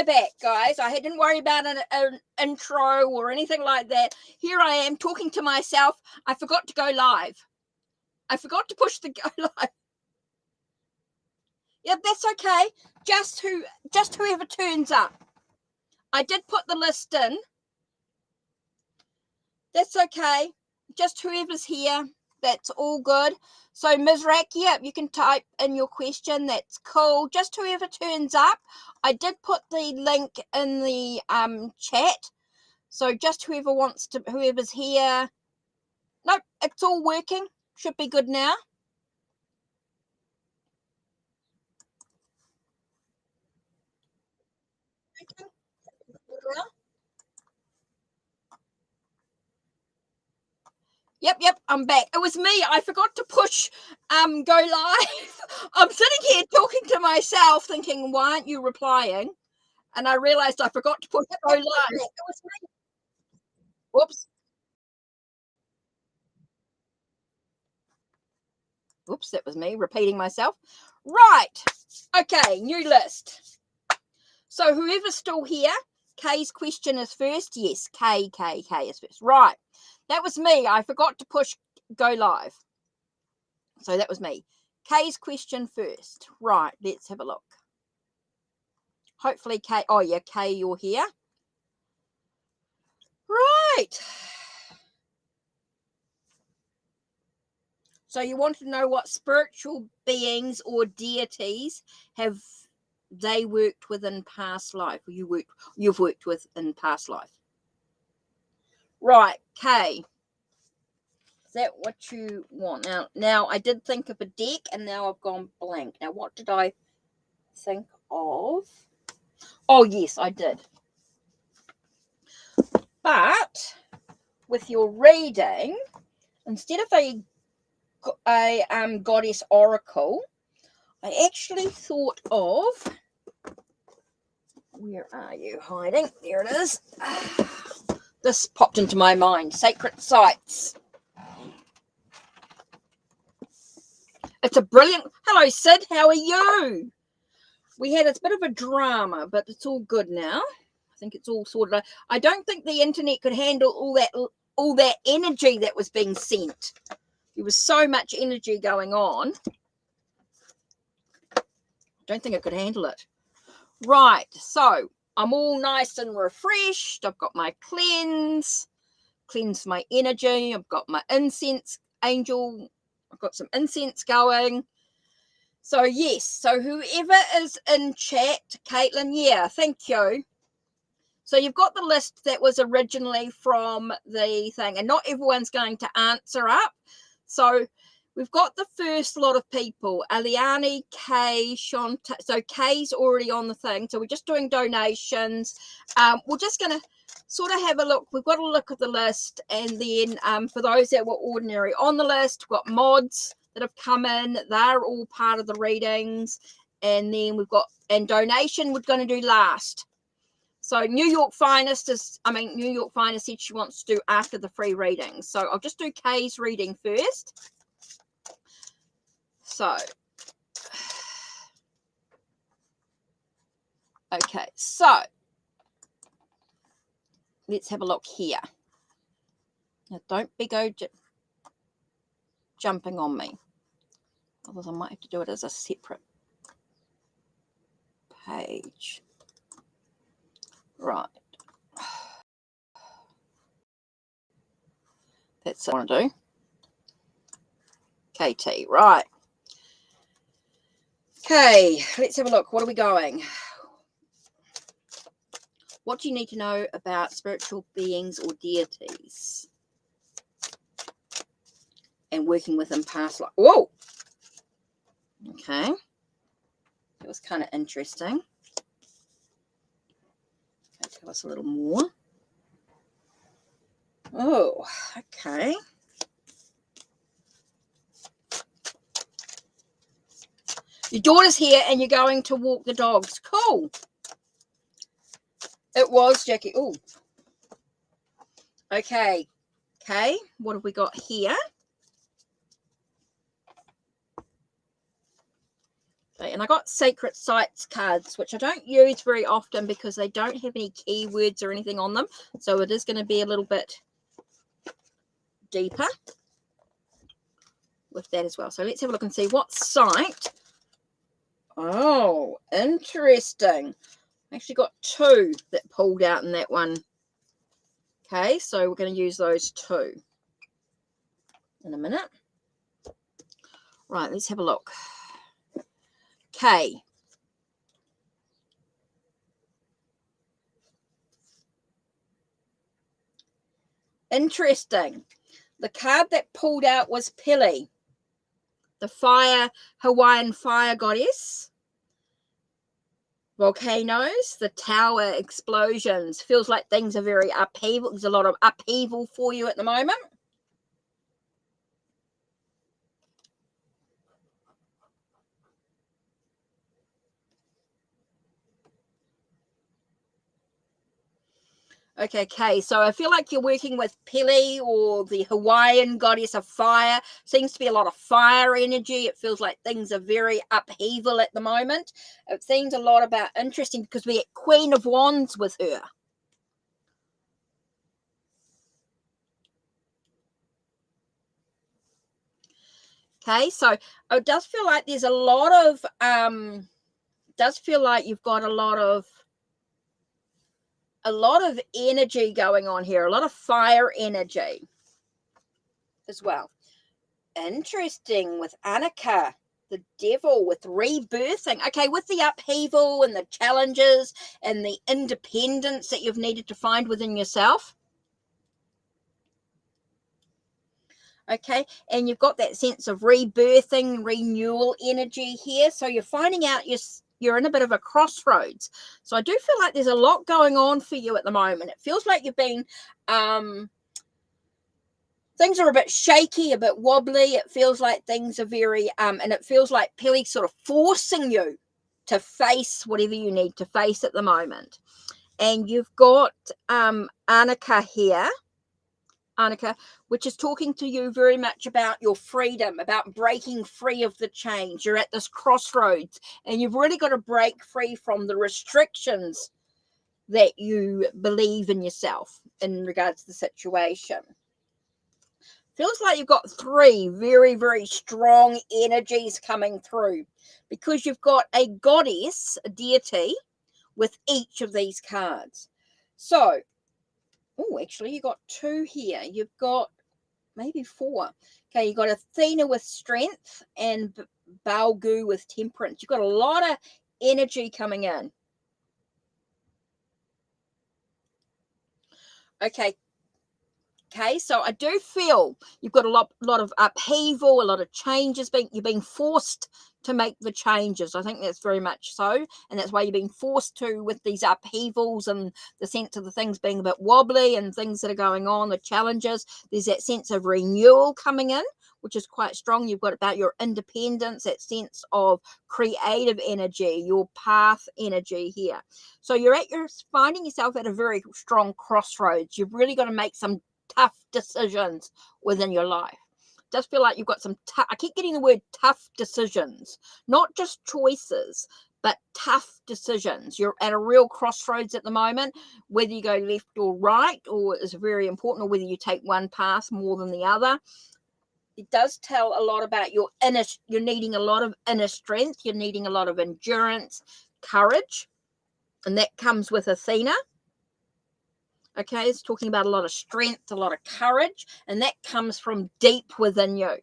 Back, guys. I didn't worry about an intro or anything like that. Here I am talking to myself. I forgot to go live. I forgot to push the go live. Yeah, that's okay. Just whoever turns up. I did put the list in. That's okay. Just whoever's here. That's all good. So Ms. Rack, yeah, you can type in your question. That's cool. Just whoever turns up. I did put the link in the chat. So just whoever's here. Nope, it's all working. Should be good now. Yep, I'm back. It was me. I forgot to push go live. I'm sitting here talking to myself thinking, why aren't you replying? And I realized I forgot to push go live. It was me. Whoops. Oops, that was me repeating myself. Right. Okay, new list. So whoever's still here, Kay's question is first. Yes, K is first. Right. That was me. I forgot to push go live. So that was me. Kay's question first. Right, let's have a look. Hopefully Kay, oh yeah, Kay, you're here. Right. So you want to know what spiritual beings or deities have they worked with in past life, or you've worked with in past life. Right, Kay. Is that what you want? Now I did think of a deck and now I've gone blank. Now what did I think of? Oh yes, I did. But with your reading, instead of a goddess oracle, I actually thought of, where are you hiding? There it is. This popped into my mind. Sacred sites. It's a brilliant. Hello, Sid. How are you? We had a bit of a drama, but it's all good now. I think it's all sorted out. I don't think the internet could handle all that energy that was being sent. There was so much energy going on. I don't think it could handle it. Right, so I'm all nice and refreshed. I've got my cleanse my energy. I've got my incense angel. I've got some incense going. So yes, so whoever is in chat, Caitlin, yeah, thank you. So you've got the list that was originally from the thing, and not everyone's going to answer up. So we've got the first lot of people, Eliani, Kay, Shanta. So Kay's already on the thing. So we're just doing donations. We're just going to sort of have a look. We've got to look at the list. And then for those that were ordinary on the list, we've got mods that have come in. They're all part of the readings. And then we've got, and donation we're going to do last. So New York Finest said she wants to do after the free readings. So I'll just do Kay's reading first. So, okay, so let's have a look here. Now, don't be jumping on me. Otherwise, I might have to do it as a separate page. Right. That's what I want to do. KT, right. Okay, let's have a look. What are we going? What do you need to know about spiritual beings or deities? And working with them past life. Whoa! Okay. That was kind of interesting. Okay, tell us a little more. Oh, okay. Your daughter's here and you're going to walk the dogs. Cool. It was, Jackie. Oh. Okay. Okay. What have we got here? Okay, and I got Sacred Sites cards, which I don't use very often because they don't have any keywords or anything on them. So it is going to be a little bit deeper with that as well. So let's have a look and see what site. Oh, interesting. I actually got 2 that pulled out in that one. Okay, so we're going to use those 2 in a minute. Right, let's have a look. Okay. Interesting. The card that pulled out was Pili, the Hawaiian fire goddess. Volcanoes, the tower, explosions. Feels like things are very upheaval. There's a lot of upheaval for you at the moment. Okay, so I feel like you're working with Pili, or the Hawaiian goddess of fire. Seems to be a lot of fire energy. It feels like things are very upheaval at the moment. It seems a lot about interesting because we get Queen of Wands with her. Okay, so it does feel like there's a lot of does feel like you've got a lot of energy going on here, a lot of fire energy as well. Interesting with Annika, the devil, with rebirthing. Okay, with the upheaval and the challenges and the independence that you've needed to find within yourself. Okay, and you've got that sense of rebirthing, renewal energy here. So you're finding out you're in a bit of a crossroads. So I do feel like there's a lot going on for you at the moment. It feels like you've been things are a bit shaky, a bit wobbly. It feels like things are very and it feels like Pili sort of forcing you to face whatever you need to face at the moment. And you've got Annika here, which is talking to you very much about your freedom, about breaking free of the chains. You're at this crossroads and you've really got to break free from the restrictions that you believe in yourself in regards to the situation. Feels like you've got 3 very, very strong energies coming through because you've got a goddess, a deity, with each of these cards. So, oh, actually, you got 2 here. You've got maybe 4. Okay, you got Athena with strength and Balgu with temperance. You've got a lot of energy coming in. Okay, so I do feel you've got a lot of upheaval, a lot of changes. You're being forced to make the changes. I think that's very much so, and that's why you're being forced to, with these upheavals and the sense of the things being a bit wobbly and things that are going on, the challenges. There's that sense of renewal coming in, which is quite strong. You've got about your independence, that sense of creative energy, your path energy here. So you're finding yourself at a very strong crossroads. You've really got to make some tough decisions within your life. Does feel like you've got some I keep getting the word tough decisions, not just choices, but tough decisions. You're at a real crossroads at the moment. Whether you go left or right, or is very important, or whether you take one path more than the other. It does tell a lot about you're needing a lot of inner strength. You're needing a lot of endurance, courage, and that comes with Athena. Okay, it's talking about a lot of strength, a lot of courage, and that comes from deep within you.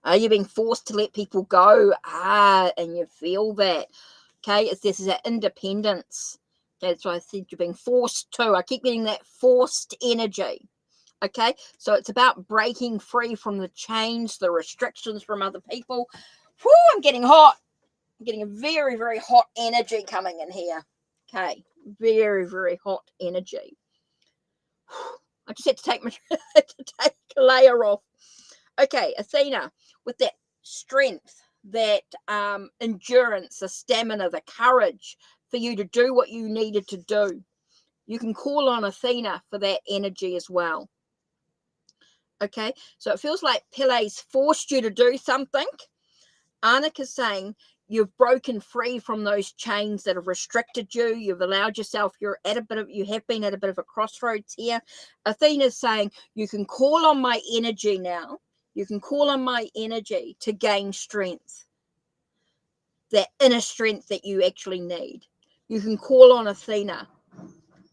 You're being forced to let people go, and you feel that. Okay, this is that independence. Okay, that's why I said you're being forced to. I keep getting that forced energy. Okay, so it's about breaking free from the chains, the restrictions from other people. Whew, I'm getting hot. I'm getting a very, very hot energy coming in here. Okay, very, very hot energy. I just had to take a layer off. Okay, Athena, with that strength, that endurance, the stamina, the courage for you to do what you needed to do. You can call on Athena for that energy as well. Okay, so it feels like Pele's forced you to do something, Anik is saying you've broken free from those chains that have restricted you. You've allowed yourself, you have been at a bit of a crossroads here. Athena's saying you can call on my energy now. You can call on my energy to gain strength, that inner strength that you actually need. You can call on Athena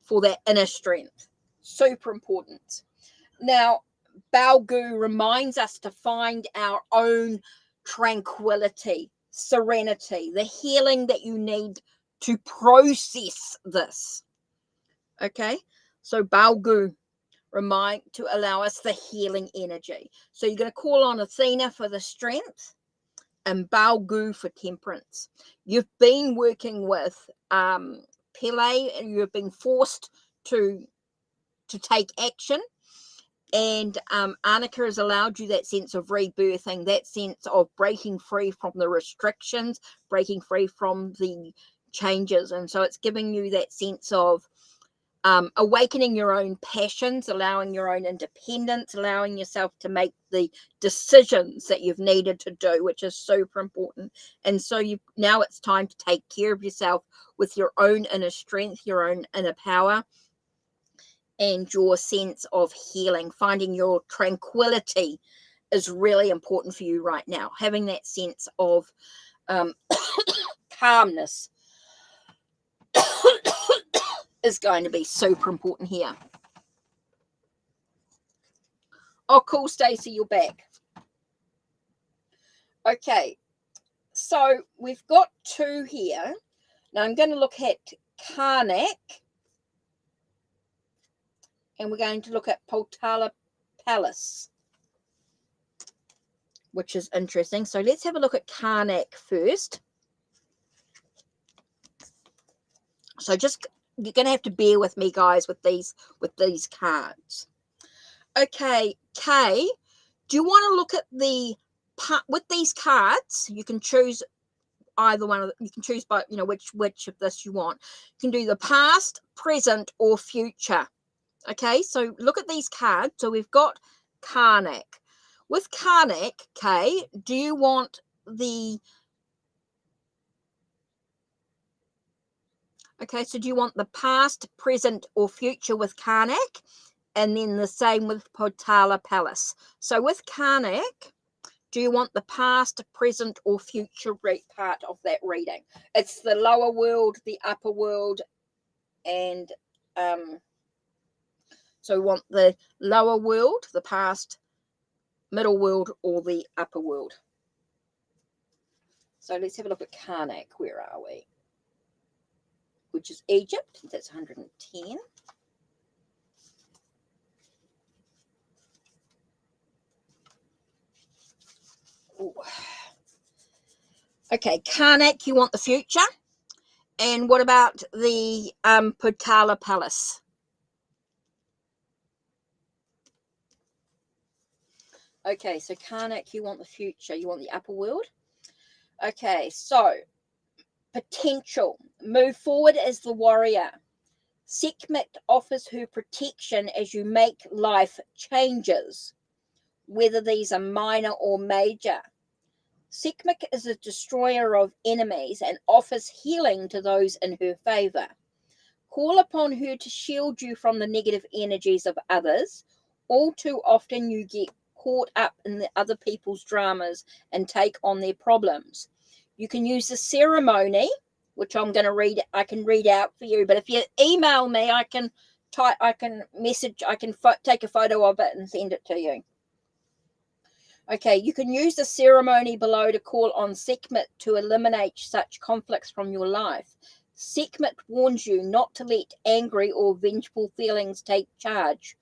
for that inner strength. Super important. Now, Balgu reminds us to find our own tranquility, serenity, the healing that you need to process this. Okay, so Balgu to allow us the healing energy. So you're going to call on Athena for the strength and Balgu for temperance. You've been working with Pele and you've been forced to take action. And Annika has allowed you that sense of rebirthing, that sense of breaking free from the restrictions, breaking free from the changes. And so it's giving you that sense of awakening your own passions, allowing your own independence, allowing yourself to make the decisions that you've needed to do, which is super important. And so now it's time to take care of yourself with your own inner strength, your own inner power, and your sense of healing. Finding your tranquility is really important for you right now. Having that sense of calmness is going to be super important here. Oh, cool, Stacey, you're back. Okay, so we've got two here. Now I'm going to look at Karnak, and we're going to look at Potala Palace, which is interesting. So let's have a look at Karnak first. So you're going to have to bear with me, guys, with these cards. Okay, Kay, do you want to look at with these cards? You can choose either one of you can choose by which of this you want. You can do the past, present, or future. Okay, so look at these cards. So we've got Karnak. With Karnak, Kay, do you want the so do you want the past, present, or future with Karnak? And then the same with Potala Palace. So with Karnak, do you want the past, present, or future part of that reading? It's the lower world, the upper world, and so we want the lower world, the past, middle world, or the upper world. So let's have a look at Karnak. Where are we? Which is Egypt. That's 110. Ooh. Okay, Karnak, you want the future. And what about the Potala Palace? Okay, so Karnak, you want the future. You want the upper world. Okay, so potential. Move forward as the warrior. Sekhmet offers her protection as you make life changes, whether these are minor or major. Sekhmet is a destroyer of enemies and offers healing to those in her favor. Call upon her to shield you from the negative energies of others. All too often you get caught up in the other people's dramas and take on their problems. You can use the ceremony, which I'm going to read. I can read out for you, but if you email me, I can take a photo of it and send it to you. Okay, you can use the ceremony below to call on Sekhmet to eliminate such conflicts from your life. Sekhmet warns you not to let angry or vengeful feelings take charge,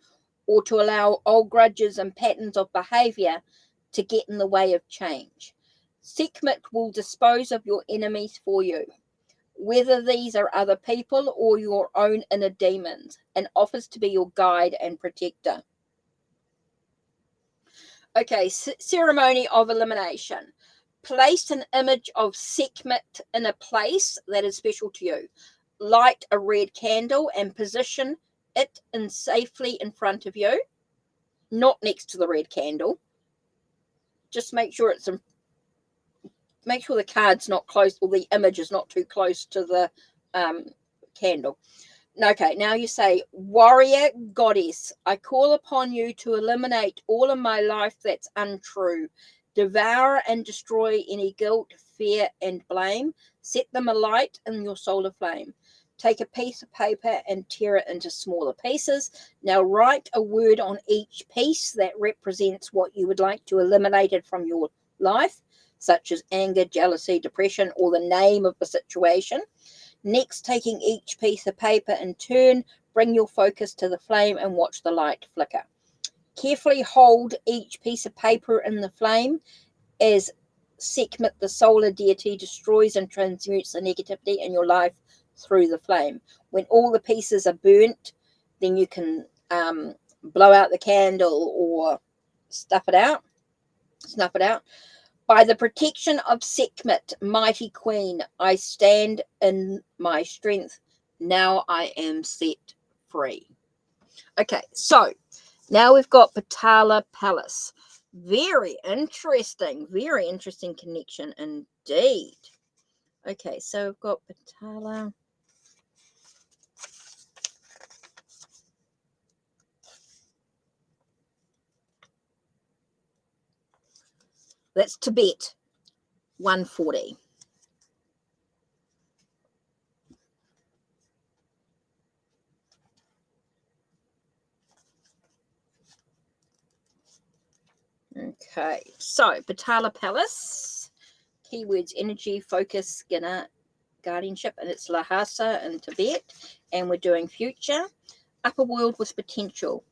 or to allow old grudges and patterns of behavior to get in the way of change. Sekhmet will dispose of your enemies for you, whether these are other people or your own inner demons, and offers to be your guide and protector. Okay, ceremony of elimination. Place an image of Sekhmet in a place that is special to you. Light a red candle and position it safely in front of you, not next to the red candle. Just make sure it's make sure the card's not close, or the image is not too close to the candle. Okay, now you say, warrior goddess, I call upon you to eliminate all of my life that's untrue. Devour and destroy any guilt, fear, and blame. Set them alight in your solar flame. Take a piece of paper and tear it into smaller pieces. Now write a word on each piece that represents what you would like to eliminate it from your life, such as anger, jealousy, depression, or the name of the situation. Next, taking each piece of paper in turn, bring your focus to the flame and watch the light flicker. Carefully hold each piece of paper in the flame as Sekhmet, the solar deity, destroys and transmutes the negativity in your life through the flame. When all the pieces are burnt, then you can blow out the candle or snuff it out. By the protection of Sekhmet, mighty queen, I stand in my strength. Now I am set free. Okay, so now we've got Patala Palace. Very interesting connection indeed. Okay, so we've got Patala. That's Tibet, 140. Okay, so Patala Palace, keywords energy, focus, Skinner, guardianship, and it's Lhasa in Tibet, and we're doing future, upper world with potential.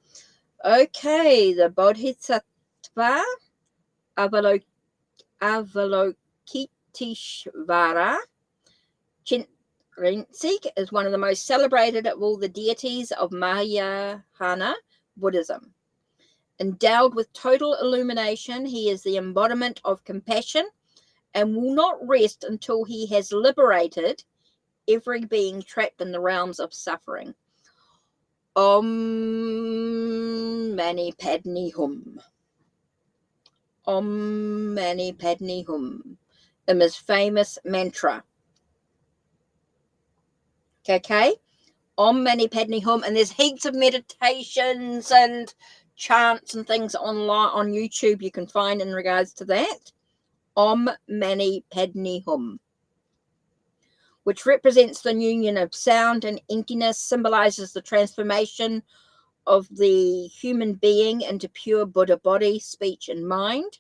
Okay, the Bodhisattva Avalokiteshvara Chintsig is one of the most celebrated of all the deities of Mahayana Buddhism. Endowed with total illumination, he is the embodiment of compassion and will not rest until he has liberated every being trapped in the realms of suffering. Om Mani Padme Hum. Om Mani Padme Hum. The most famous mantra. Okay? Om Mani Padme Hum. And there's heaps of meditations and chants and things online on YouTube you can find in regards to that. Om Mani Padme Hum, which represents the union of sound and emptiness, symbolizes the transformation of the human being into pure Buddha body, speech, and mind.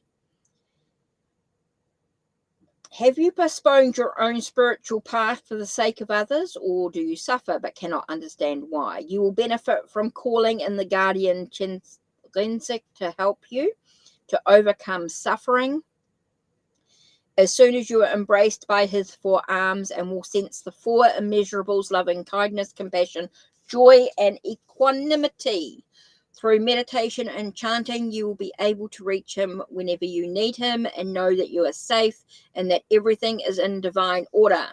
Have you postponed your own spiritual path for the sake of others, or do you suffer but cannot understand why? You will benefit from calling in the guardian Chintsig to help you to overcome suffering. As soon as you are embraced by his four arms, and will sense the four immeasurables, loving kindness, compassion, joy, and equanimity. Through meditation and chanting, you will be able to reach him whenever you need him and know that you are safe and that everything is in divine order.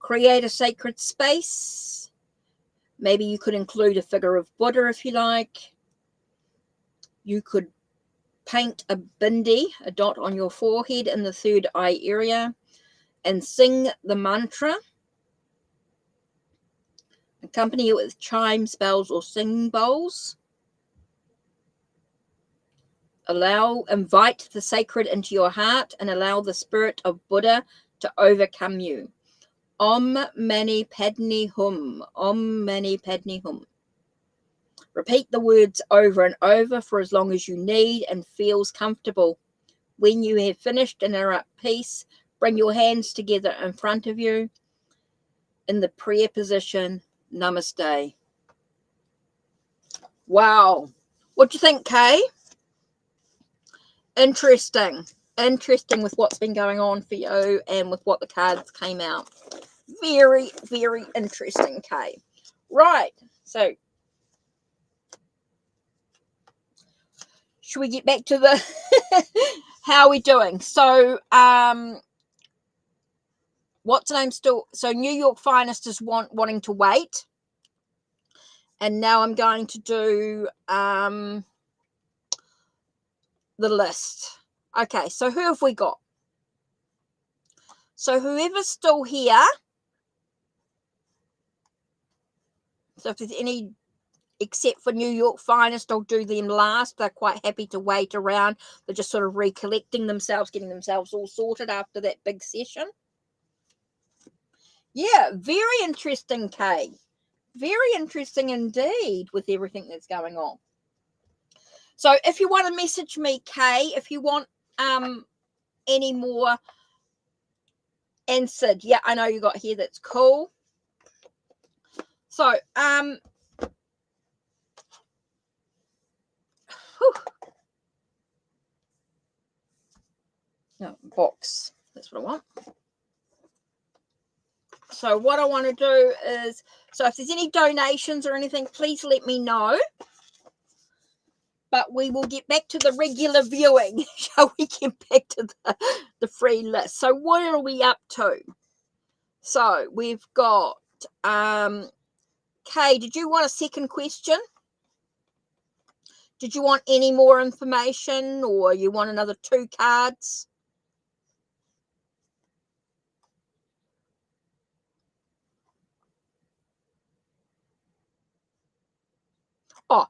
Create a sacred space. Maybe you could include a figure of Buddha if you like. You could paint a bindi, a dot on your forehead in the third eye area, and sing the mantra. Accompany it with chimes, bells, or singing bowls. Invite the sacred into your heart and allow the spirit of Buddha to overcome you. Om Mani Padme Hum. Om Mani Padme Hum. Repeat the words over and over for as long as you need and feels comfortable. When you have finished and are at peace, bring your hands together in front of you in the prayer position. Namaste. Wow. What do you think, Kay? Interesting with what's been going on for you and with what the cards came out. Very, very interesting, Kay. Right. So, should we get back to the how are we doing? So, what's the name still? So, New York Finest is wanting to wait. And now I'm going to do the list. Okay, so who have we got? So whoever's still here, so if there's any, except for New York Finest, I'll do them last. They're quite happy to wait around. They're just sort of recollecting themselves, getting themselves all sorted after that big session. Yeah, very interesting, Kay. Very interesting indeed with everything that's going on. So if you want to message me, Kay, if you want any more answered. Yeah, I know you got here. That's cool. So, no, box. That's what I want. So what I want to do is, so if there's any donations or anything, please let me know. But we will get back to the regular viewing. Shall we get back to the free list? So what are we up to? So we've got, Kay, did you want a second question? Did you want any more information, or you want another 2 cards? Oh,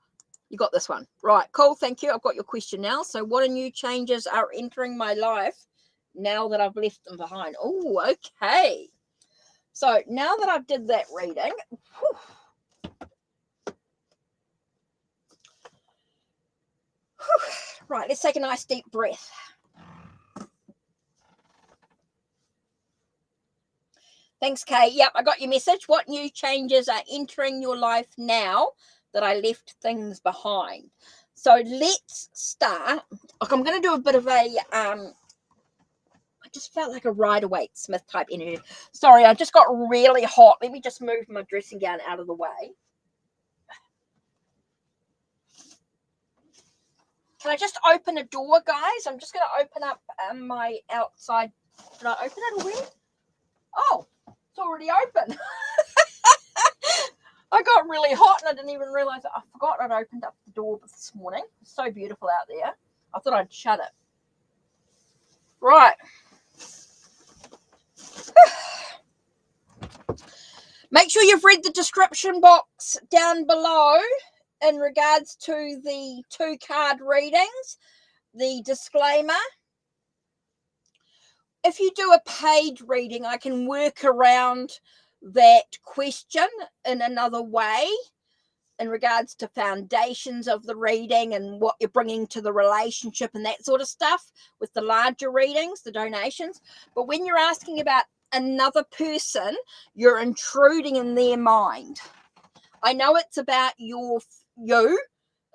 you got this one. Right, cool, thank you. I've got your question now. So what new changes are entering my life now that I've left them behind? Oh, okay. So now that I've did that reading, right, let's take a nice deep breath. Thanks, Kay. Yep, I got your message. What new changes are entering your life now that I left things behind? So let's start. Look, I'm going to do a bit of a, I just felt like a Rider-Waite Smith type energy. Sorry, I just got really hot. Let me just move my dressing gown out of the way. Can I just open a door, guys? I'm just going to open up my outside. Did I open it already? Oh, it's already open. I got really hot and I didn't even realize it. I forgot I'd opened up the door this morning. It's so beautiful out there. I thought I'd shut it. Right. Make sure you've read the description box down below in regards to the 2 card readings, the disclaimer. If you do a paid reading, I can work around that question in another way in regards to foundations of the reading and what you're bringing to the relationship and that sort of stuff with the larger readings, the donations. But when you're asking about another person, you're intruding in their mind. I know it's about you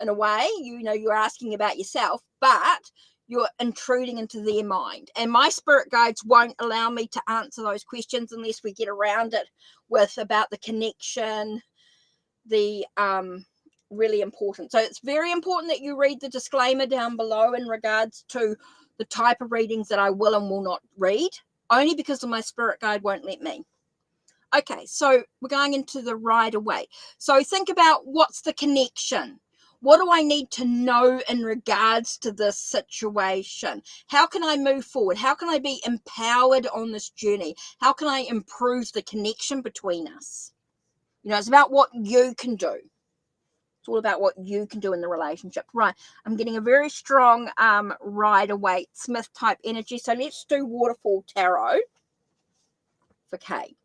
in a way, you know, you're asking about yourself, but you're intruding into their mind. And my spirit guides won't allow me to answer those questions unless we get around it with about the connection, the really important. So it's very important that you read the disclaimer down below in regards to the type of readings that I will and will not read, only because of my spirit guide won't let me. Okay, so we're going into the Rider-Waite. So think about what's the connection. What do I need to know in regards to this situation? How can I move forward? How can I be empowered on this journey? How can I improve the connection between us? You know, it's about what you can do. It's all about what you can do in the relationship. Right, I'm getting a very strong Rider-Waite Smith type energy. So let's do Waterfall Tarot for Kay.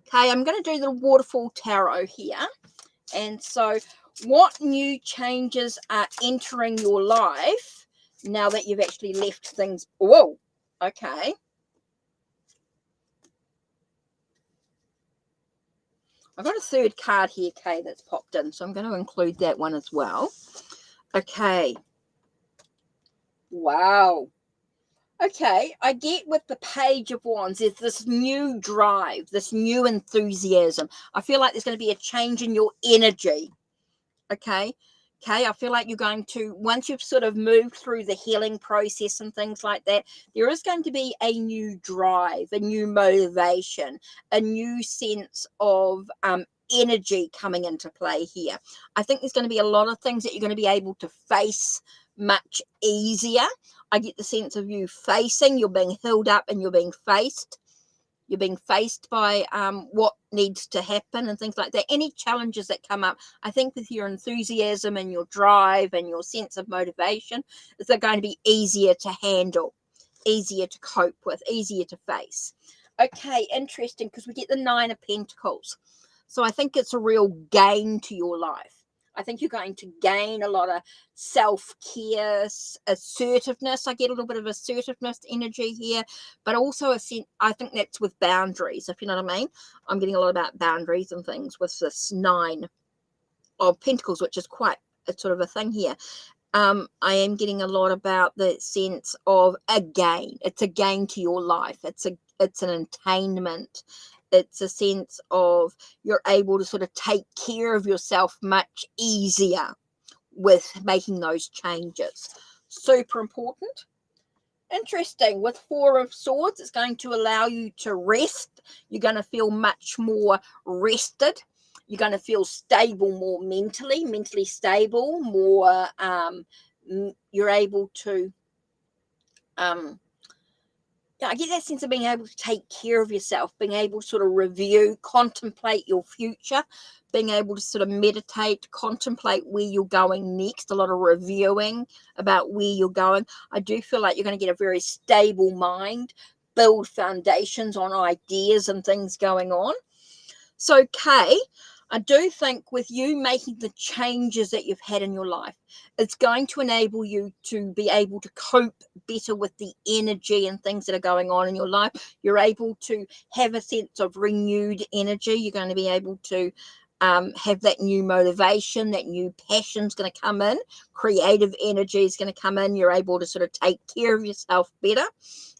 Okay, I'm going to do the Waterfall Tarot here. And so what new changes are entering your life now that you've actually left things? Whoa, okay. I've got a 3rd card here, Kay, that's popped in. So I'm going to include that one as well. Okay. Wow. Okay, I get with the Page of Wands, there's this new drive, this new enthusiasm. I feel like there's going to be a change in your energy. Okay, I feel like you're going to, once you've sort of moved through the healing process and things like that, there is going to be a new drive, a new motivation, a new sense of energy coming into play here. I think there's going to be a lot of things that you're going to be able to face much easier. I get the sense of you facing, you're being held up and you're being faced. You're being faced by what needs to happen and things like that. Any challenges that come up, I think with your enthusiasm and your drive and your sense of motivation, they're going to be easier to handle, easier to cope with, easier to face. Okay, interesting, because we get the 9 of Pentacles. So I think it's a real gain to your life. I think you're going to gain a lot of self-care, assertiveness. I get a little bit of assertiveness energy here, but also I think that's with boundaries, if you know what I mean. I'm getting a lot about boundaries and things with this 9 of Pentacles, which is quite a sort of a thing here. I am getting a lot about the sense of a gain. It's a gain to your life. It's an attainment. It's a sense of you're able to sort of take care of yourself much easier with making those changes. Super important. Interesting. With 4 of Swords, it's going to allow you to rest. You're going to feel much more rested. You're going to feel stable more mentally stable, more, you're able to, I get that sense of being able to take care of yourself, being able to sort of review, contemplate your future, being able to sort of meditate, contemplate where you're going next, a lot of reviewing about where you're going. I do feel like you're going to get a very stable mind, build foundations on ideas and things going on. So, Kay, I do think with you making the changes that you've had in your life, it's going to enable you to be able to cope better with the energy and things that are going on in your life. You're able to have a sense of renewed energy. You're going to be able to have that new motivation, that new passion is going to come in. Creative energy is going to come in. You're able to sort of take care of yourself better.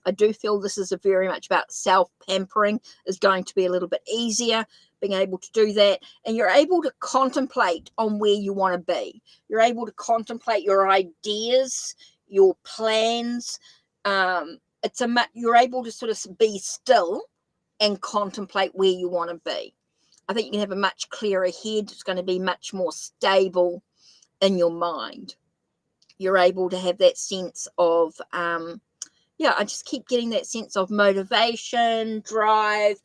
I do feel this is very much about self-pampering is going to be a little bit easier, being able to do that. And you're able to contemplate on where you want to be. You're able to contemplate your ideas, your plans. You're able to sort of be still and contemplate where you want to be. I think you can have a much clearer head. It's going to be much more stable in your mind. You're able to have that sense of, I just keep getting that sense of motivation, drive.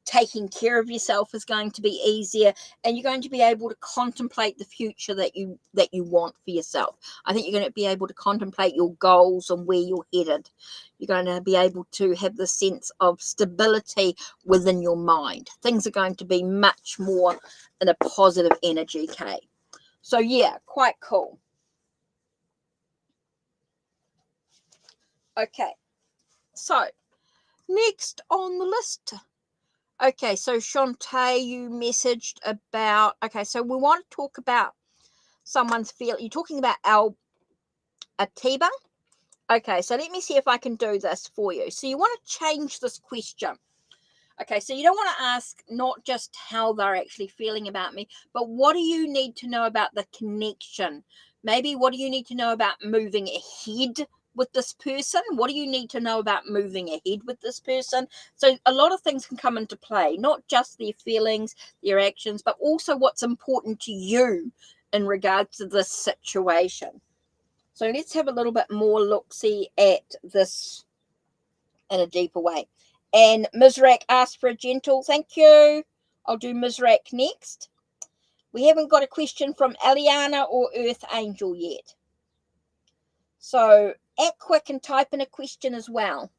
Taking care of yourself is going to be easier, and you're going to be able to contemplate the future that you want for yourself. I think you're going to be able to contemplate your goals and where you're headed. You're going to be able to have the sense of stability within your mind. Things are going to be much more in a positive energy, Kay. So yeah, quite cool. Okay, so next on the list. Okay, so Shantae, you messaged about, okay, so we want to talk about someone's feeling. You're talking about Atiba. Okay, so let me see if I can do this for you. So you want to change this question. Okay, so you don't want to ask not just how they're actually feeling about me, but what do you need to know about the connection? Maybe what do you need to know about moving ahead with this person? What do you need to know about moving ahead with this person? So a lot of things can come into play, not just their feelings, their actions, but also what's important to you in regards to this situation. So let's have a little bit more look-see at this in a deeper way. And Mizrak asked for a gentle thank you. I'll do Mizrak next. We haven't got a question from Eliana or Earth Angel yet. So act quick and type in a question as well.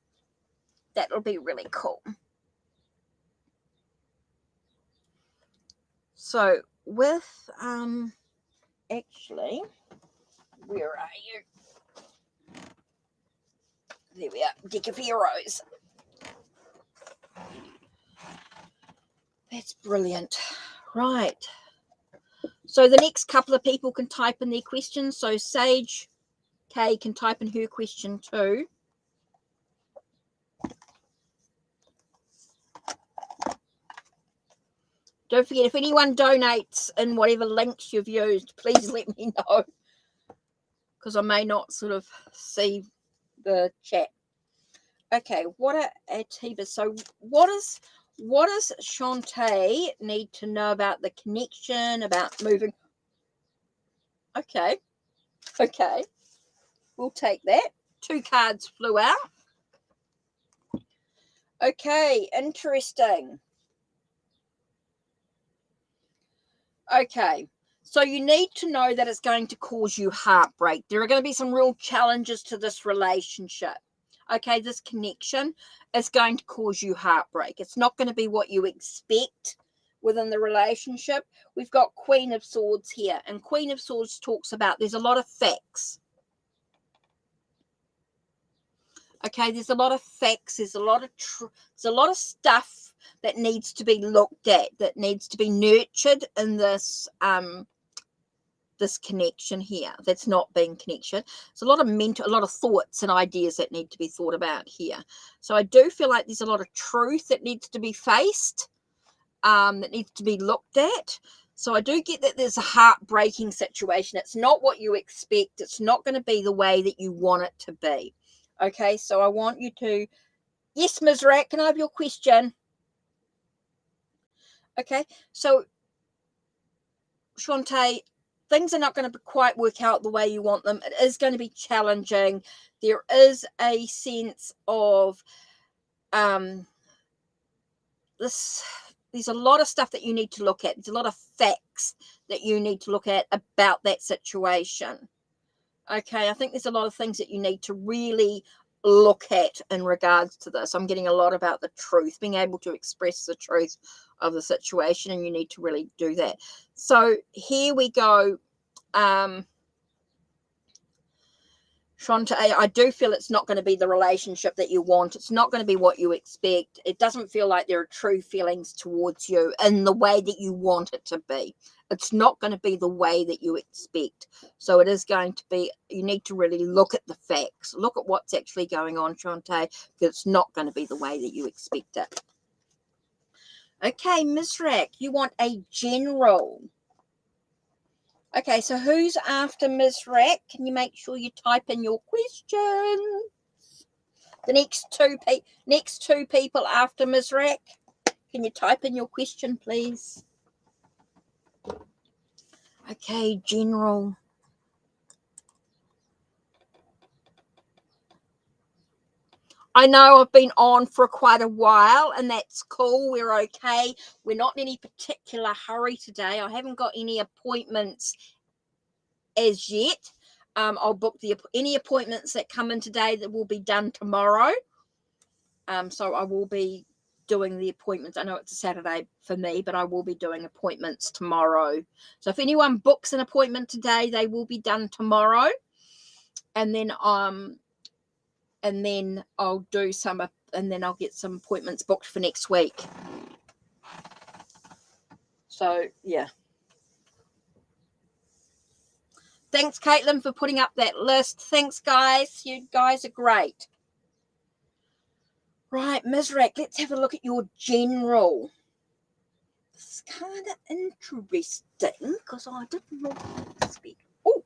That'll be really cool. So with actually, where are you? There we are, Deck of Heroes. That's brilliant. Right. So the next couple of people can type in their questions. So Sage Kay can type in her question too. Don't forget, if anyone donates in whatever links you've used, please let me know, because I may not sort of see the chat. Okay, what are Atiba? So what does Shantae need to know about the connection, about moving? Okay. We'll take that. 2 cards flew out. Okay, interesting. Okay, so you need to know that it's going to cause you heartbreak. There are going to be some real challenges to this relationship. Okay, this connection is going to cause you heartbreak. It's not going to be what you expect within the relationship. We've got Queen of Swords here, and Queen of Swords talks about there's a lot of facts. Okay, there's a lot of facts. There's a lot of stuff that needs to be looked at, that needs to be nurtured in this this connection here. That's not being connection. It's a lot of thoughts and ideas that need to be thought about here. So I do feel like there's a lot of truth that needs to be faced, that needs to be looked at. So I do get that there's a heartbreaking situation. It's not what you expect. It's not going to be the way that you want it to be. Okay, so I want you to, yes, Ms. Rat, can I have your question? Okay, so Shantae, things are not going to quite work out the way you want them. It is going to be challenging. There is a sense of there's a lot of stuff that you need to look at. There's a lot of facts that you need to look at about that situation. Okay, I think there's a lot of things that you need to really look at in regards to this. I'm getting a lot about the truth, being able to express the truth of the situation, and you need to really do that. So here we go. Shantae, I do feel it's not going to be the relationship that you want. It's not going to be what you expect. It doesn't feel like there are true feelings towards you in the way that you want it to be. It's not going to be the way that you expect. So it is going to be, you need to really look at the facts. Look at what's actually going on, Shantae, because it's not going to be the way that you expect it. Okay, Ms. Rack, you want a general. Okay, so who's after Ms. Rack? Can you make sure you type in your question? The next two people after Ms. Rack. Can you type in your question, please? Okay, general. I know I've been on for quite a while, and that's cool. We're okay. We're not in any particular hurry today. I haven't got any appointments as yet. I'll book any appointments that come in today that will be done tomorrow. So I will be doing the appointments. I know it's a Saturday for me, but I will be doing appointments tomorrow. So if anyone books an appointment today, they will be done tomorrow. And then I'll do some, and then I'll get some appointments booked for next week. So yeah. Thanks, Caitlin, for putting up that list. Thanks, guys. You guys are great. Right, Ms. Rack, let's have a look at your general. This is kind of interesting because I didn't know how to speak. Oh,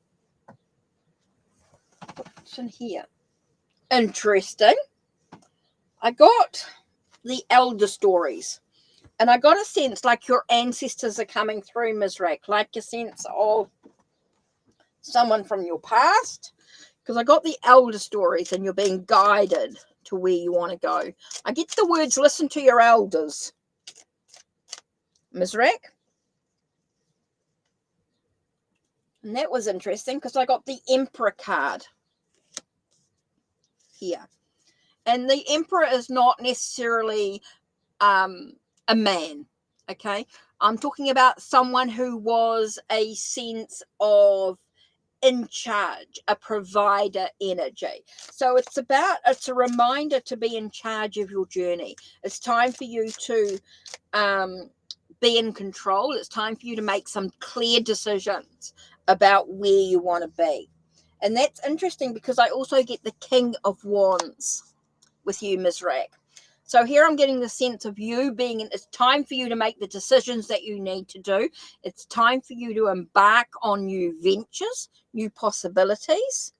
what's in here? Interesting. I got the elder stories, and I got a sense like your ancestors are coming through, Ms. Rack, like a sense of someone from your past, because I got the elder stories and you're being guided to where you want to go. I get the words, listen to your elders, Ms. Rack. And that was interesting because I got the Emperor card here. And the Emperor is not necessarily a man, okay? I'm talking about someone who was a sense of in charge, a provider energy. So it's a reminder to be in charge of your journey. It's time for you to be in control. It's time for you to make some clear decisions about where you want to be. And that's interesting because I also get the King of Wands with you, Ms. Rack. So here I'm getting the sense of you being, it's time for you to make the decisions that you need to do. It's time for you to embark on new ventures, new possibilities.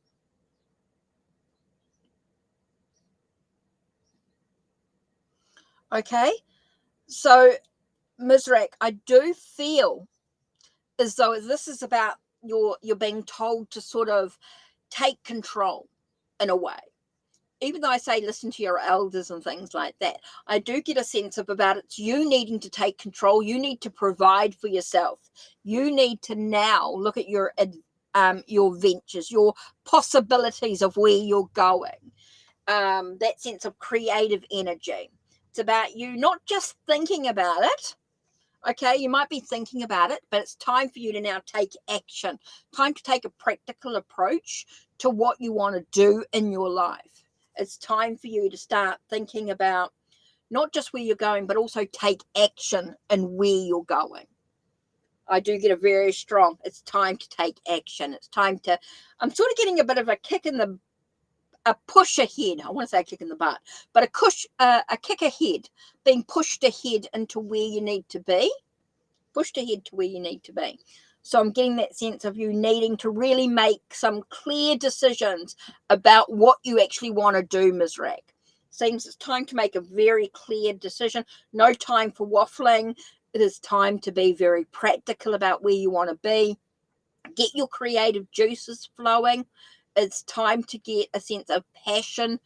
Okay. So, Ms. Rack, I do feel as though this is about you're being told to sort of take control. in a way. Even though I say listen to your elders and things like that, I do get a sense of about it's you needing to take control. You need to provide for yourself. You need to now look at your ventures, your possibilities of where you're going. That sense of creative energy. It's about you not just thinking about it. Okay, you might be thinking about it, but it's time for you to now take action. Time to take a practical approach to what you want to do in your life. It's time for you to start thinking about not just where you're going, but also take action in where you're going. I do get a very strong, it's time to take action. It's time to, I'm sort of getting a bit of a kick in the, a push ahead. I want to say a kick in the butt, but a kick ahead, being pushed ahead into where you need to be, pushed ahead to where you need to be. So I'm getting that sense of you needing to really make some clear decisions about what you actually want to do, Ms. Rag. Seems it's time to make a very clear decision. No time for waffling. It is time to be very practical about where you want to be. Get your creative juices flowing. It's time to get a sense of passion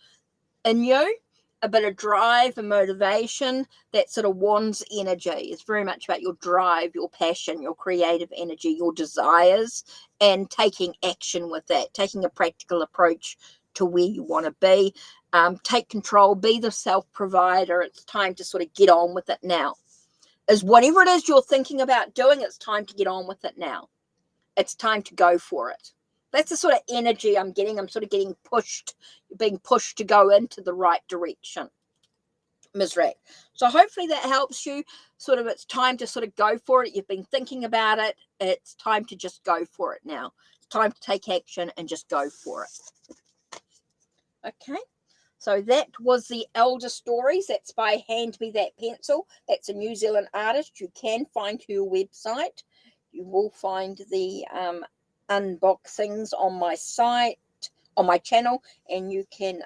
in you, a bit of drive and motivation, that sort of wands energy. It's very much about your drive, your passion, your creative energy, your desires, and taking action with that, taking a practical approach to where you want to be. Take control, be the self-provider. It's time to sort of get on with it now. Is whatever it is you're thinking about doing, it's time to get on with it now. It's time to go for it. That's the sort of energy I'm getting. I'm sort of getting pushed, being pushed to go into the right direction, Ms. Rag. So hopefully that helps you. Sort of, it's time to sort of go for it. You've been thinking about it. It's time to just go for it now. It's time to take action and just go for it. Okay. So that was the Elder Stories. That's by Hand Me That Pencil. That's a New Zealand artist. You can find her website. You will find the unboxings on my site, on my channel, and you can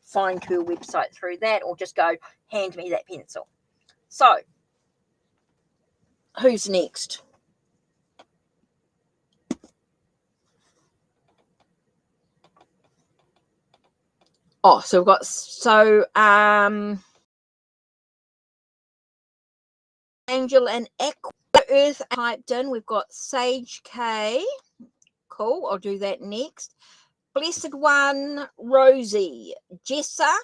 find her website through that, or just go Hand Me That Pencil. So who's next? Oh, so we've got Angel and Aqua Earth typed in. We've got Sage K. Cool, I'll do that next. Blessed One, Rosie, Jessa,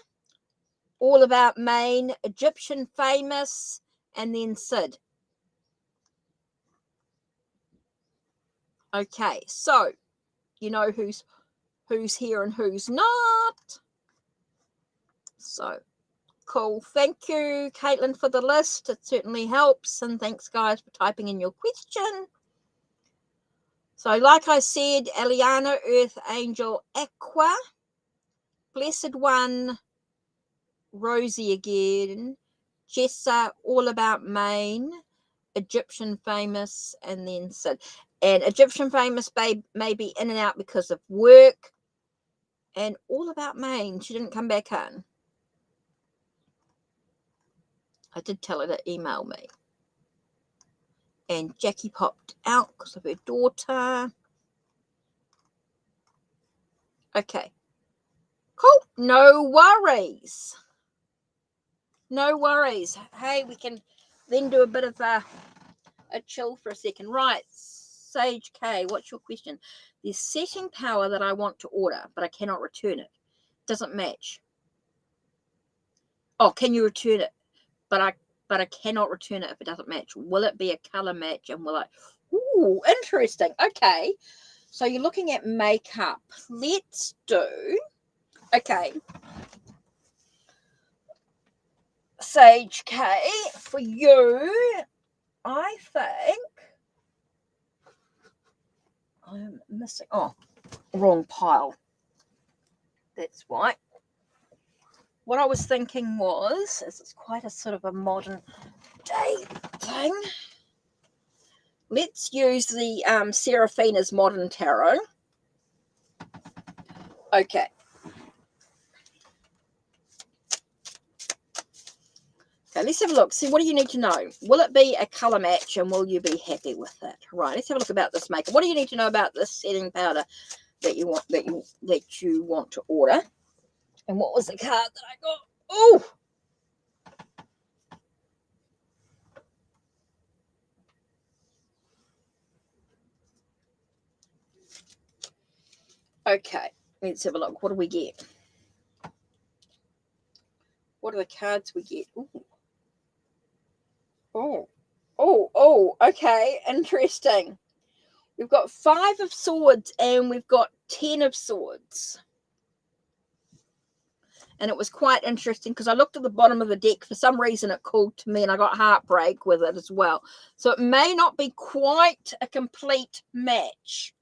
All About Maine, Egyptian Famous, and then Sid. Okay, so you know who's here and who's not. So cool. Thank you, Caitlin, for the list. It certainly helps. And thanks, guys, for typing in your question. So like I said, Eliana, Earth Angel, Aqua, Blessed One, Rosie again, Jessa, All About Maine, Egyptian Famous, and then Sid. And Egyptian Famous may be in and out because of work. And All About Maine, she didn't come back in. I did tell her to email me. And Jackie popped out because of her daughter. Okay. Cool. No worries. No worries. Hey, we can then do a bit of a chill for a second. Right. Sage K, what's your question? There's setting power that I want to order, but I cannot return it. Doesn't match. Oh, can you return it? But I cannot return it if it doesn't match. Will it be a color match? And will I? Ooh, interesting. Okay. So you're looking at makeup. Let's do. Okay. Sage K, for you, I think I'm missing. Oh, wrong pile. That's why. What I was thinking was, it's quite a sort of a modern day thing. Let's use the Seraphina's Modern Tarot. Okay. Okay, let's have a look. See, what do you need to know? Will it be a colour match and will you be happy with it? Right, let's have a look about this makeup. What do you need to know about this setting powder? that you want to order. And what was the card that I got? Oh, okay, let's have a look. What do we get? What are the cards we get? Oh, okay, interesting. We've got 5 of Swords and we've got 10 of Swords. And it was quite interesting because I looked at the bottom of the deck. For some reason, it called to me and I got heartbreak with it as well. So it may not be quite a complete match.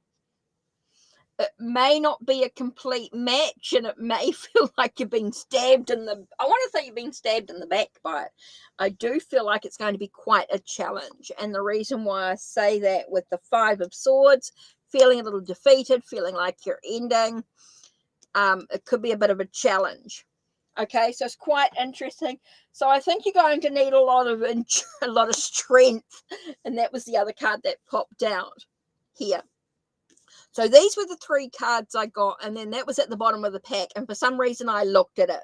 It may not be a complete match and it may feel like you're being stabbed in the... I want to say you're being stabbed in the back by it. I do feel like it's going to be quite a challenge. And the reason why I say that with the 5 of Swords, feeling a little defeated, feeling like you're ending, it could be a bit of a challenge. Okay, so it's quite interesting. So I think you're going to need a lot of strength, and that was the other card that popped out here. So these were the 3 cards I got, and then that was at the bottom of the pack, and for some reason I looked at it.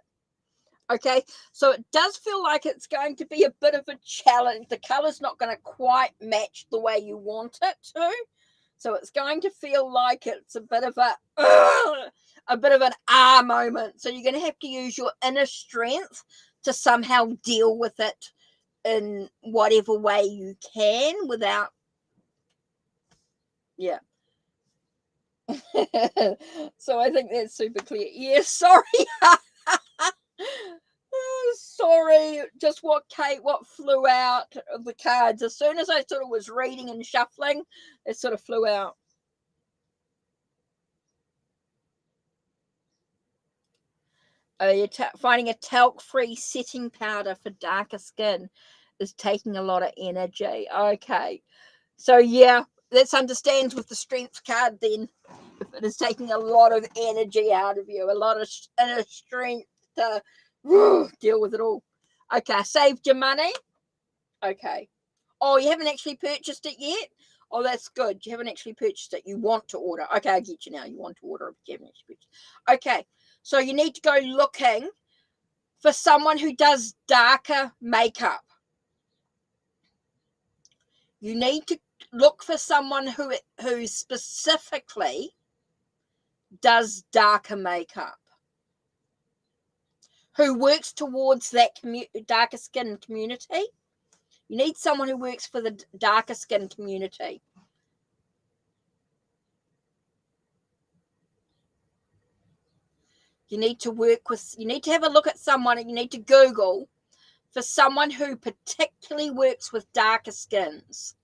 Okay, so it does feel like it's going to be a bit of a challenge. The color's not going to quite match the way you want it to. So it's going to feel like it's a bit of an moment. So you're going to have to use your inner strength to somehow deal with it in whatever way you can without, yeah. So I think that's super clear. Yeah, sorry. Sorry, just what flew out of the cards. As soon as I sort of was reading and shuffling, it sort of flew out. You're finding a talc-free setting powder for darker skin is taking a lot of energy. Okay. So, yeah, that understands with the strength card then. If it is taking a lot of energy out of you, a lot of inner strength to deal with it all. Okay, I saved your money. Okay. Oh, you haven't actually purchased it yet? Oh, that's good. You haven't actually purchased it. You want to order. Okay, I get you now. You want to order it. You haven't actually purchased it. Okay, so you need to go looking for someone who does darker makeup. You need to look for someone who specifically does darker makeup, who works towards that darker skin community. You need someone who works for the darker skin community. You need to have a look at someone, and you need to Google for someone who particularly works with darker skins.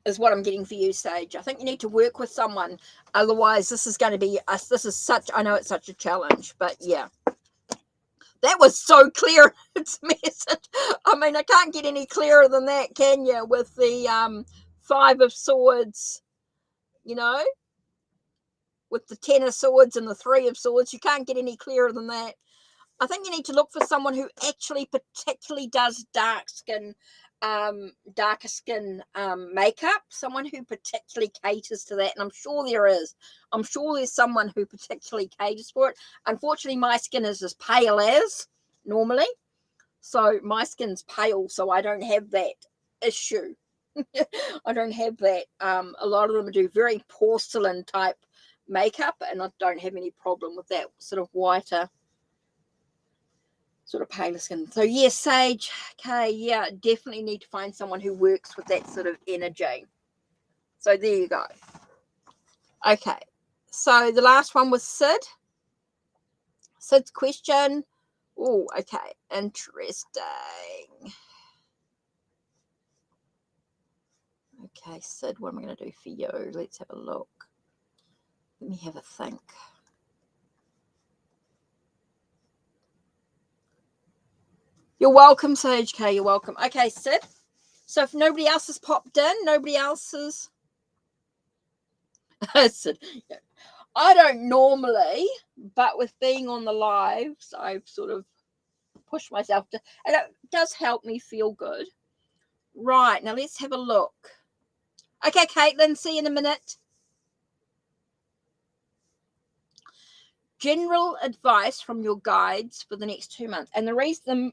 Is what I'm getting for you, Sage. I think you need to work with someone. Otherwise, this is going to be us. I know it's such a challenge, but yeah. That was so clear. It's message. I mean, I can't get any clearer than that, can you? With the 5 of Swords, with the 10 of Swords and the 3 of Swords, you can't get any clearer than that. I think you need to look for someone who actually particularly does darker skin makeup, someone who particularly caters to that. And I'm sure there is. I'm sure there's someone who particularly caters for it. Unfortunately, my skin is as pale as normally. So my skin's pale, so I don't have that issue. I don't have that. A lot of them do very porcelain type makeup, and I don't have any problem with that sort of whiter, sort of paler skin. So yes, Sage. Okay, yeah, definitely need to find someone who works with that sort of energy. So there you go. Okay, so the last one was Sid. Sid's question. Oh, okay, interesting. Okay, Sid, what am I going to do for you? Let's have a look. Let me have a think. You're welcome, Sage K. You're welcome. Okay, Sid. So if nobody else has popped in, nobody else has... Sid, yeah. I don't normally, but with being on the lives, I've sort of pushed myself to... And it does help me feel good. Right, now let's have a look. Okay, Caitlin, see you in a minute. General advice from your guides for the next 2 months. And the reason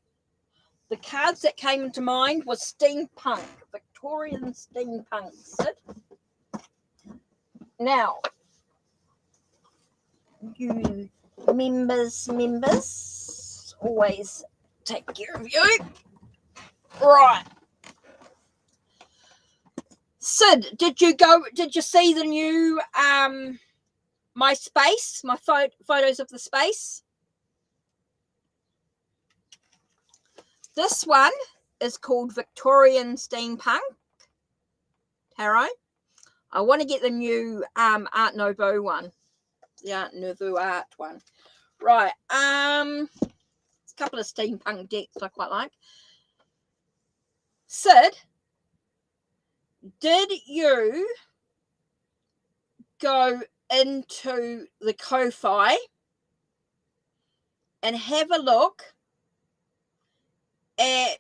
the cards that came into mind was steampunk, Victorian steampunk, Sid. Now, you members, always take care of you. Right. Sid, did you see the new my space, my photos of the space? This one is called Victorian Steampunk Tarot. I want to get the new Art Nouveau one. The Art Nouveau art one. Right. It's a couple of steampunk decks I quite like. Sid, did you go into the Ko-Fi and have a look at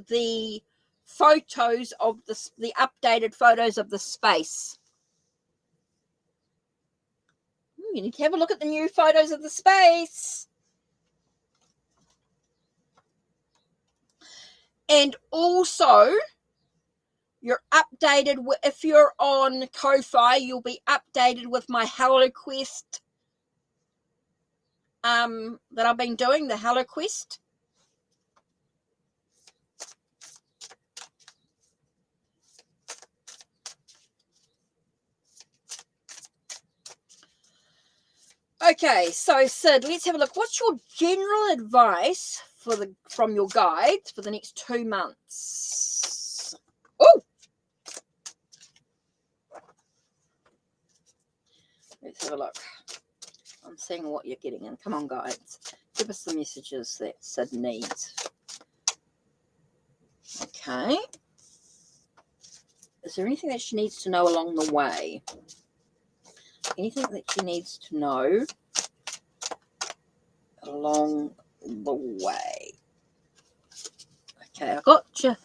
the photos of the updated photos of the space? You need to have a look at the new photos of the space. And also, you're updated. If you're on Ko-Fi, you'll be updated with my Hello Quest that I've been doing, the Hello Quest. Okay, so Sid, let's have a look. What's your general advice from your guides for the next 2 months? Oh, let's have a look. I'm seeing what you're getting in. Come on, guides. Give us the messages that Sid needs. Okay. Is there anything that she needs to know along the way? Anything that she needs to know along the way? Okay, I got you. A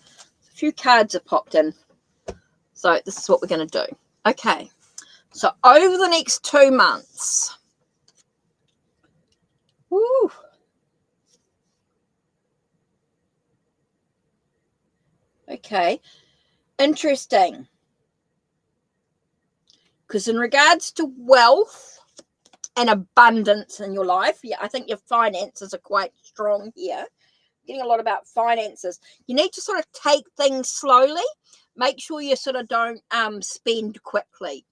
few cards have popped in. So this is what we're going to do. Okay. So over the next 2 months. Woo. Okay. Interesting. Because in regards to wealth and abundance in your life, yeah, I think your finances are quite strong here. Getting a lot about finances. You need to sort of take things slowly. Make sure you sort of don't spend quickly.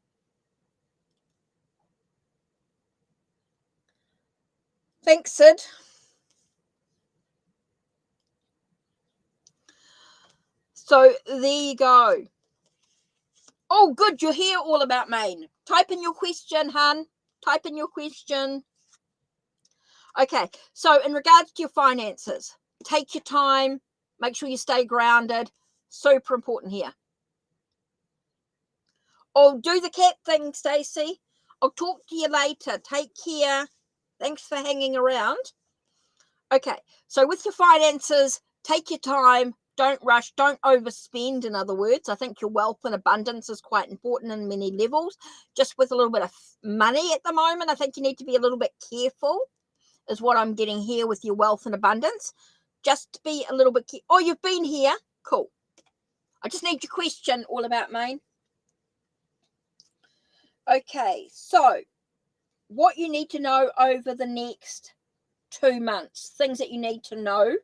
Thanks, Sid. So there you go. Oh, good. You're here all about Maine. Type in your question, hun. Type in your question. Okay. So in regards to your finances, take your time. Make sure you stay grounded. Super important here. Oh, do the cat thing, Stacey. I'll talk to you later. Take care. Thanks for hanging around. Okay. So with your finances, take your time. Don't rush. Don't overspend, in other words. I think your wealth and abundance is quite important in many levels. Just with a little bit of money at the moment, I think you need to be a little bit careful, is what I'm getting here with your wealth and abundance. Just be a little bit careful. Oh, you've been here? Cool. I just need your question all about Maine. Okay, so what you need to know over the next 2 months, things that you need to know.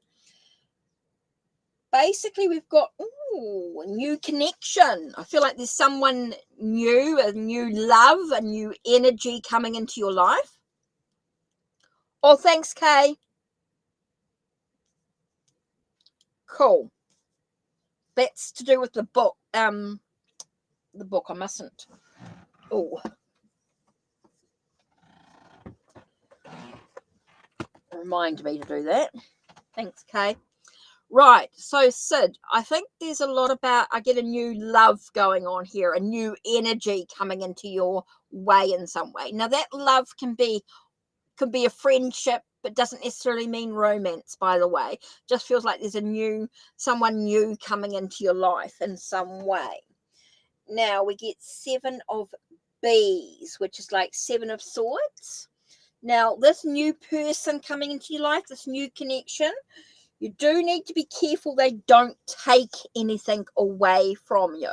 Basically, we've got a new connection. I feel like there's someone new, a new love, a new energy coming into your life. Oh, thanks, Kay. Cool. That's to do with the book. The book, I mustn't. Oh. Remind me to do that. Thanks, Kay. Right, so Sid, I think there's a lot about, I get a new love going on here, a new energy coming into your way in some way. Now that love can be a friendship, but doesn't necessarily mean romance, by the way. Just feels like there's someone new coming into your life in some way. Now we get 7 of Bees, which is like 7 of Swords. Now, this new person coming into your life, this new connection, you do need to be careful they don't take anything away from you.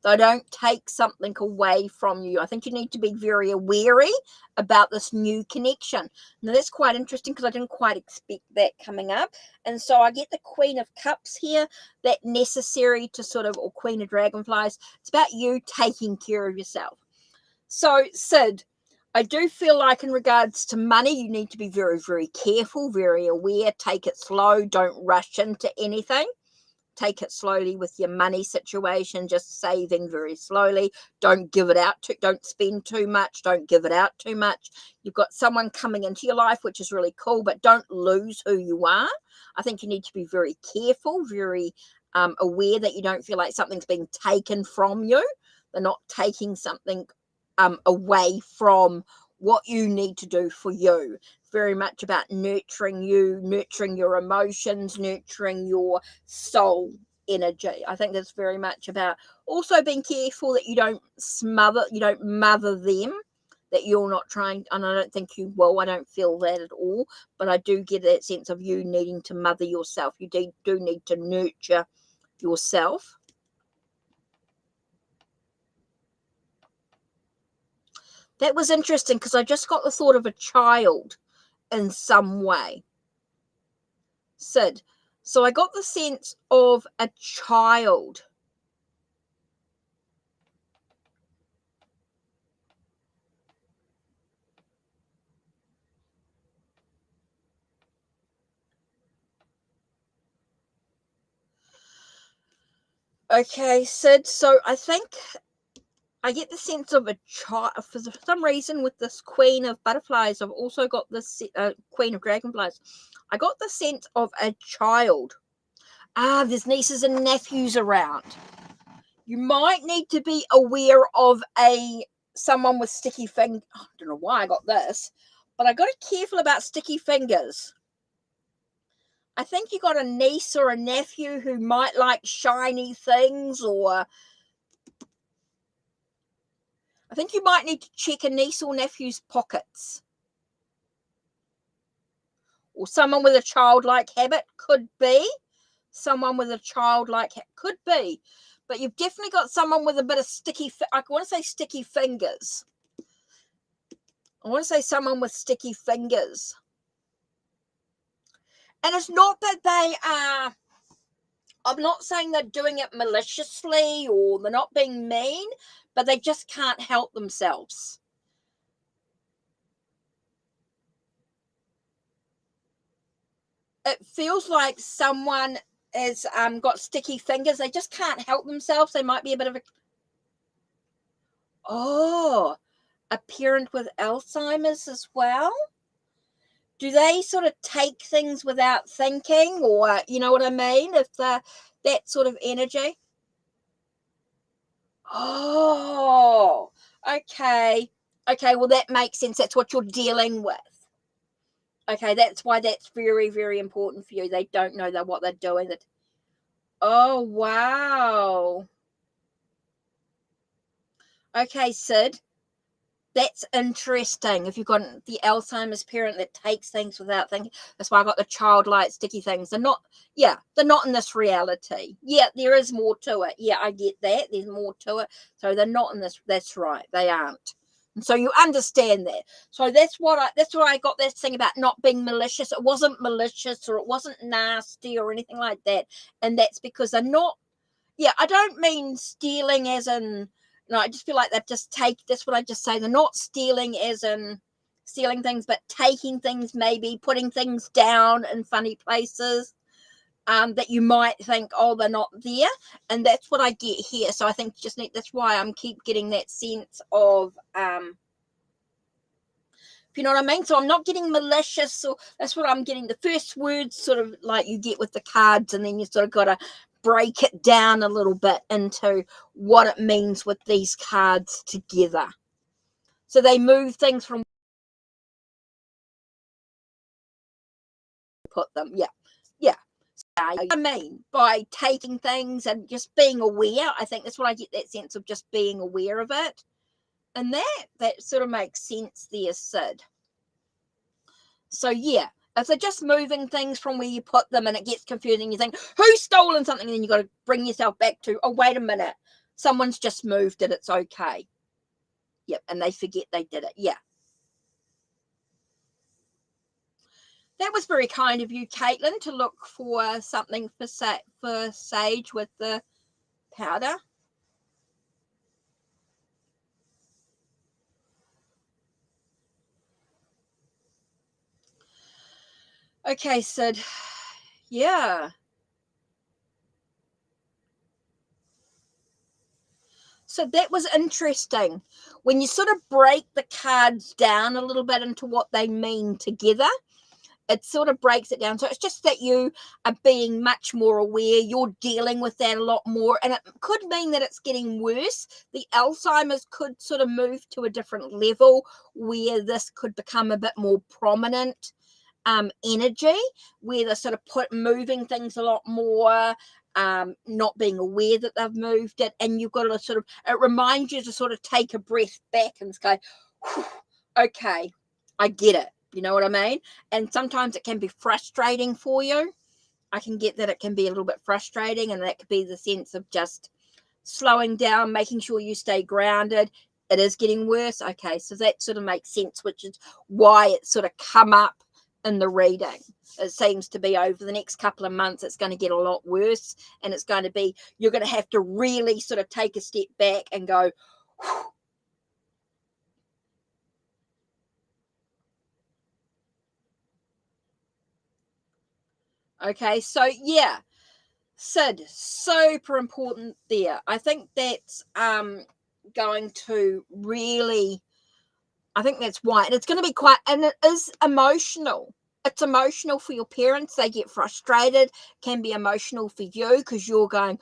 They don't take something away from you. I think you need to be very wary about this new connection. Now, that's quite interesting because I didn't quite expect that coming up. And so I get the Queen of Cups here, that necessary to sort of, or Queen of Dragonflies. It's about you taking care of yourself. So, Sid, I do feel like in regards to money, you need to be very, very careful, very aware. Take it slow. Don't rush into anything. Take it slowly with your money situation, just saving very slowly. Don't give it out. Don't spend too much. Don't give it out too much. You've got someone coming into your life, which is really cool, but don't lose who you are. I think you need to be very careful, very aware that you don't feel like something's being taken from you. They're not taking something away from what you need to do for you. Very much about nurturing you, nurturing your emotions, nurturing your soul energy. I think that's very much about also being careful that you don't mother them, that you're not trying, and I don't think you will. I don't feel that at all, but I do get that sense of you needing to mother yourself. You do need to nurture yourself. That was interesting because I just got the thought of a child in some way. Sid. So I got the sense of a child. Okay, Sid. So I think I get the sense of a child. For some reason, with this Queen of Butterflies, I've also got this Queen of Dragonflies. I got the sense of a child. There's nieces and nephews around. You might need to be aware of someone with sticky fingers. I don't know why I got this, but I got to be careful about sticky fingers. I think you got a niece or a nephew who might like shiny things, or I think you might need to check a niece or nephew's pockets. Or someone with a childlike habit, could be. Someone with a childlike could be. But you've definitely got someone with a bit of I want to say sticky fingers. I want to say someone with sticky fingers. And it's not that they are, I'm not saying they're doing it maliciously or they're not being mean, but they just can't help themselves. It feels like someone has got sticky fingers. They just can't help themselves. They might be a bit of a parent with Alzheimer's as well. Do they sort of take things without thinking, or you know what I mean? If that sort of energy. Oh, okay. Okay, well, that makes sense. That's what you're dealing with. Okay, that's why that's very, very important for you. They don't know what they're doing. Oh, wow. Okay, Sid. That's interesting. If you've got the Alzheimer's parent that takes things without thinking, that's why I got the childlike sticky things. They're not in this reality. Yeah, there is more to it. Yeah, I get that. There's more to it. So they're not in this. That's right. They aren't. And so you understand that. So that's what I got this thing about not being malicious. It wasn't malicious or it wasn't nasty or anything like that. And that's because they're not. Yeah, I don't mean stealing as in. No, I just feel like that's what I just say. They're not stealing as in stealing things, but taking things, maybe putting things down in funny places that you might think, oh, they're not there. And that's what I get here. So I think that's why I'm keep getting that sense of, you know what I mean? So I'm not getting malicious. So that's what I'm getting. The first words sort of like you get with the cards, and then you sort of got to break it down a little bit into what it means with these cards together. So they move things from put them. Yeah. Yeah. I mean, by taking things and just being aware. I think that's what I get, that sense of just being aware of it. And that sort of makes sense there, Sid. So yeah, if they're just moving things from where you put them and it gets confusing, you think, who's stolen something? And then you got to bring yourself back to, oh, wait a minute. Someone's just moved it. It's okay. Yep. And they forget they did it. Yeah. That was very kind of you, Caitlin, to look for something for sage with the powder. Okay, Sid. Yeah. So that was interesting. When you sort of break the cards down a little bit into what they mean together, it sort of breaks it down. So it's just that you are being much more aware. You're dealing with that a lot more. And it could mean that it's getting worse. The Alzheimer's could sort of move to a different level where this could become a bit more prominent energy, where they're sort of moving things a lot more, not being aware that they've moved it. And you've got to sort of, it reminds you to sort of take a breath back and go, okay, I get it. You know what I mean? And sometimes it can be frustrating for you. I can get that it can be a little bit frustrating, and that could be the sense of just slowing down, making sure you stay grounded. It is getting worse. Okay, so that sort of makes sense, which is why it's sort of come up in the reading. It seems to be over the next couple of months, it's going to get a lot worse, and it's going to be, you're going to have to really sort of take a step back and go, whew. Okay, so yeah, Sid, super important there. I think that's going to really, I think that's why. And it's going to be quite, and it is emotional. It's emotional for your parents. They get frustrated, can be emotional for you because you're going,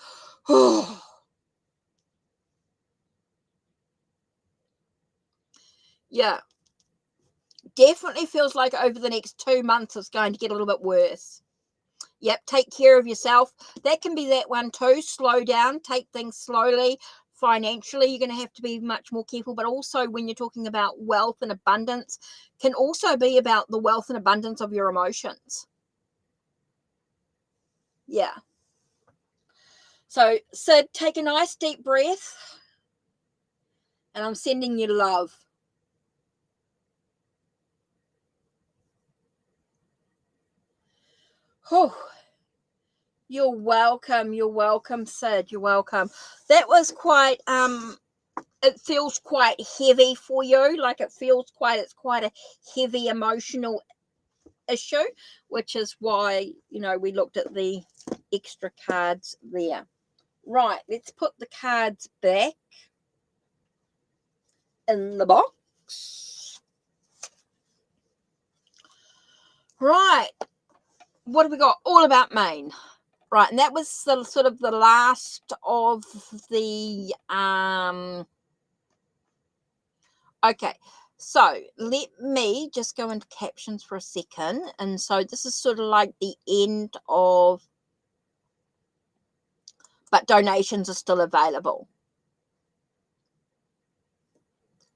oh. Yeah, definitely feels like over the next 2 months it's going to get a little bit worse. Yep, take care of yourself. That can be that one too. Slow down, take things slowly. Financially, you're going to have to be much more careful, but also when you're talking about wealth and abundance, can also be about the wealth and abundance of your emotions. Yeah. So, Sid, take a nice deep breath, and I'm sending you love. Oh, you're welcome. You're welcome, Sid. You're welcome. That was quite it feels quite heavy for you. Like it's quite a heavy emotional issue, which is why, we looked at the extra cards there. Right, let's put the cards back in the box. Right, what have we got? All about Maine. Right, and that was the sort of the last of the okay, so let me just go into captions for a second. And so this is sort of like the end of, but donations are still available.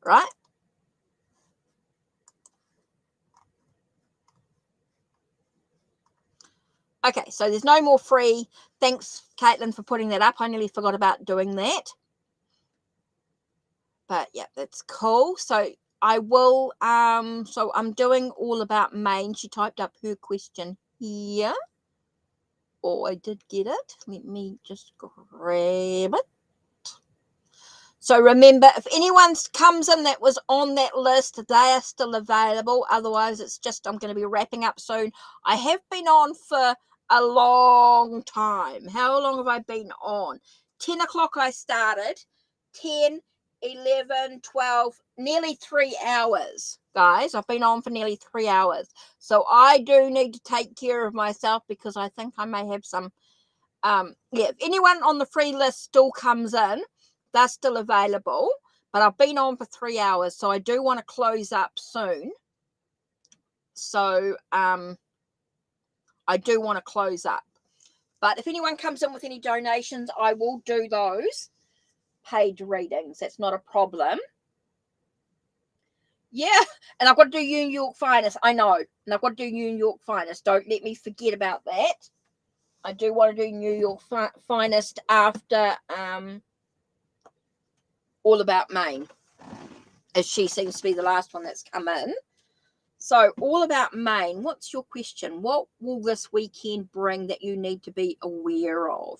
Right? Okay, so there's no more free. Thanks, Caitlin, for putting that up. I nearly forgot about doing that. But yeah, that's cool. So I will, so I'm doing all about Maine. She typed up her question here. Oh, I did get it. Let me just grab it. So remember, if anyone comes in that was on that list, they are still available. Otherwise, it's just, I'm going to be wrapping up soon. I have been on for a long time. How long have I been on? 10 o'clock I started. 10, 11, 12, nearly 3 hours, guys. I've been on for nearly 3 hours. So I do need to take care of myself because I think I may have some, if anyone on the free list still comes in, they're still available, but I've been on for 3 hours, so I do want to close up soon. So I do want to close up. But if anyone comes in with any donations, I will do those paid readings. That's not a problem. Yeah, and I've got to do New York Finest. I know. And I've got to do New York Finest. Don't let me forget about that. I do want to do New York Finest after All About Maine, as she seems to be the last one that's come in. So, All About Maine, what's your question? What will this weekend bring that you need to be aware of?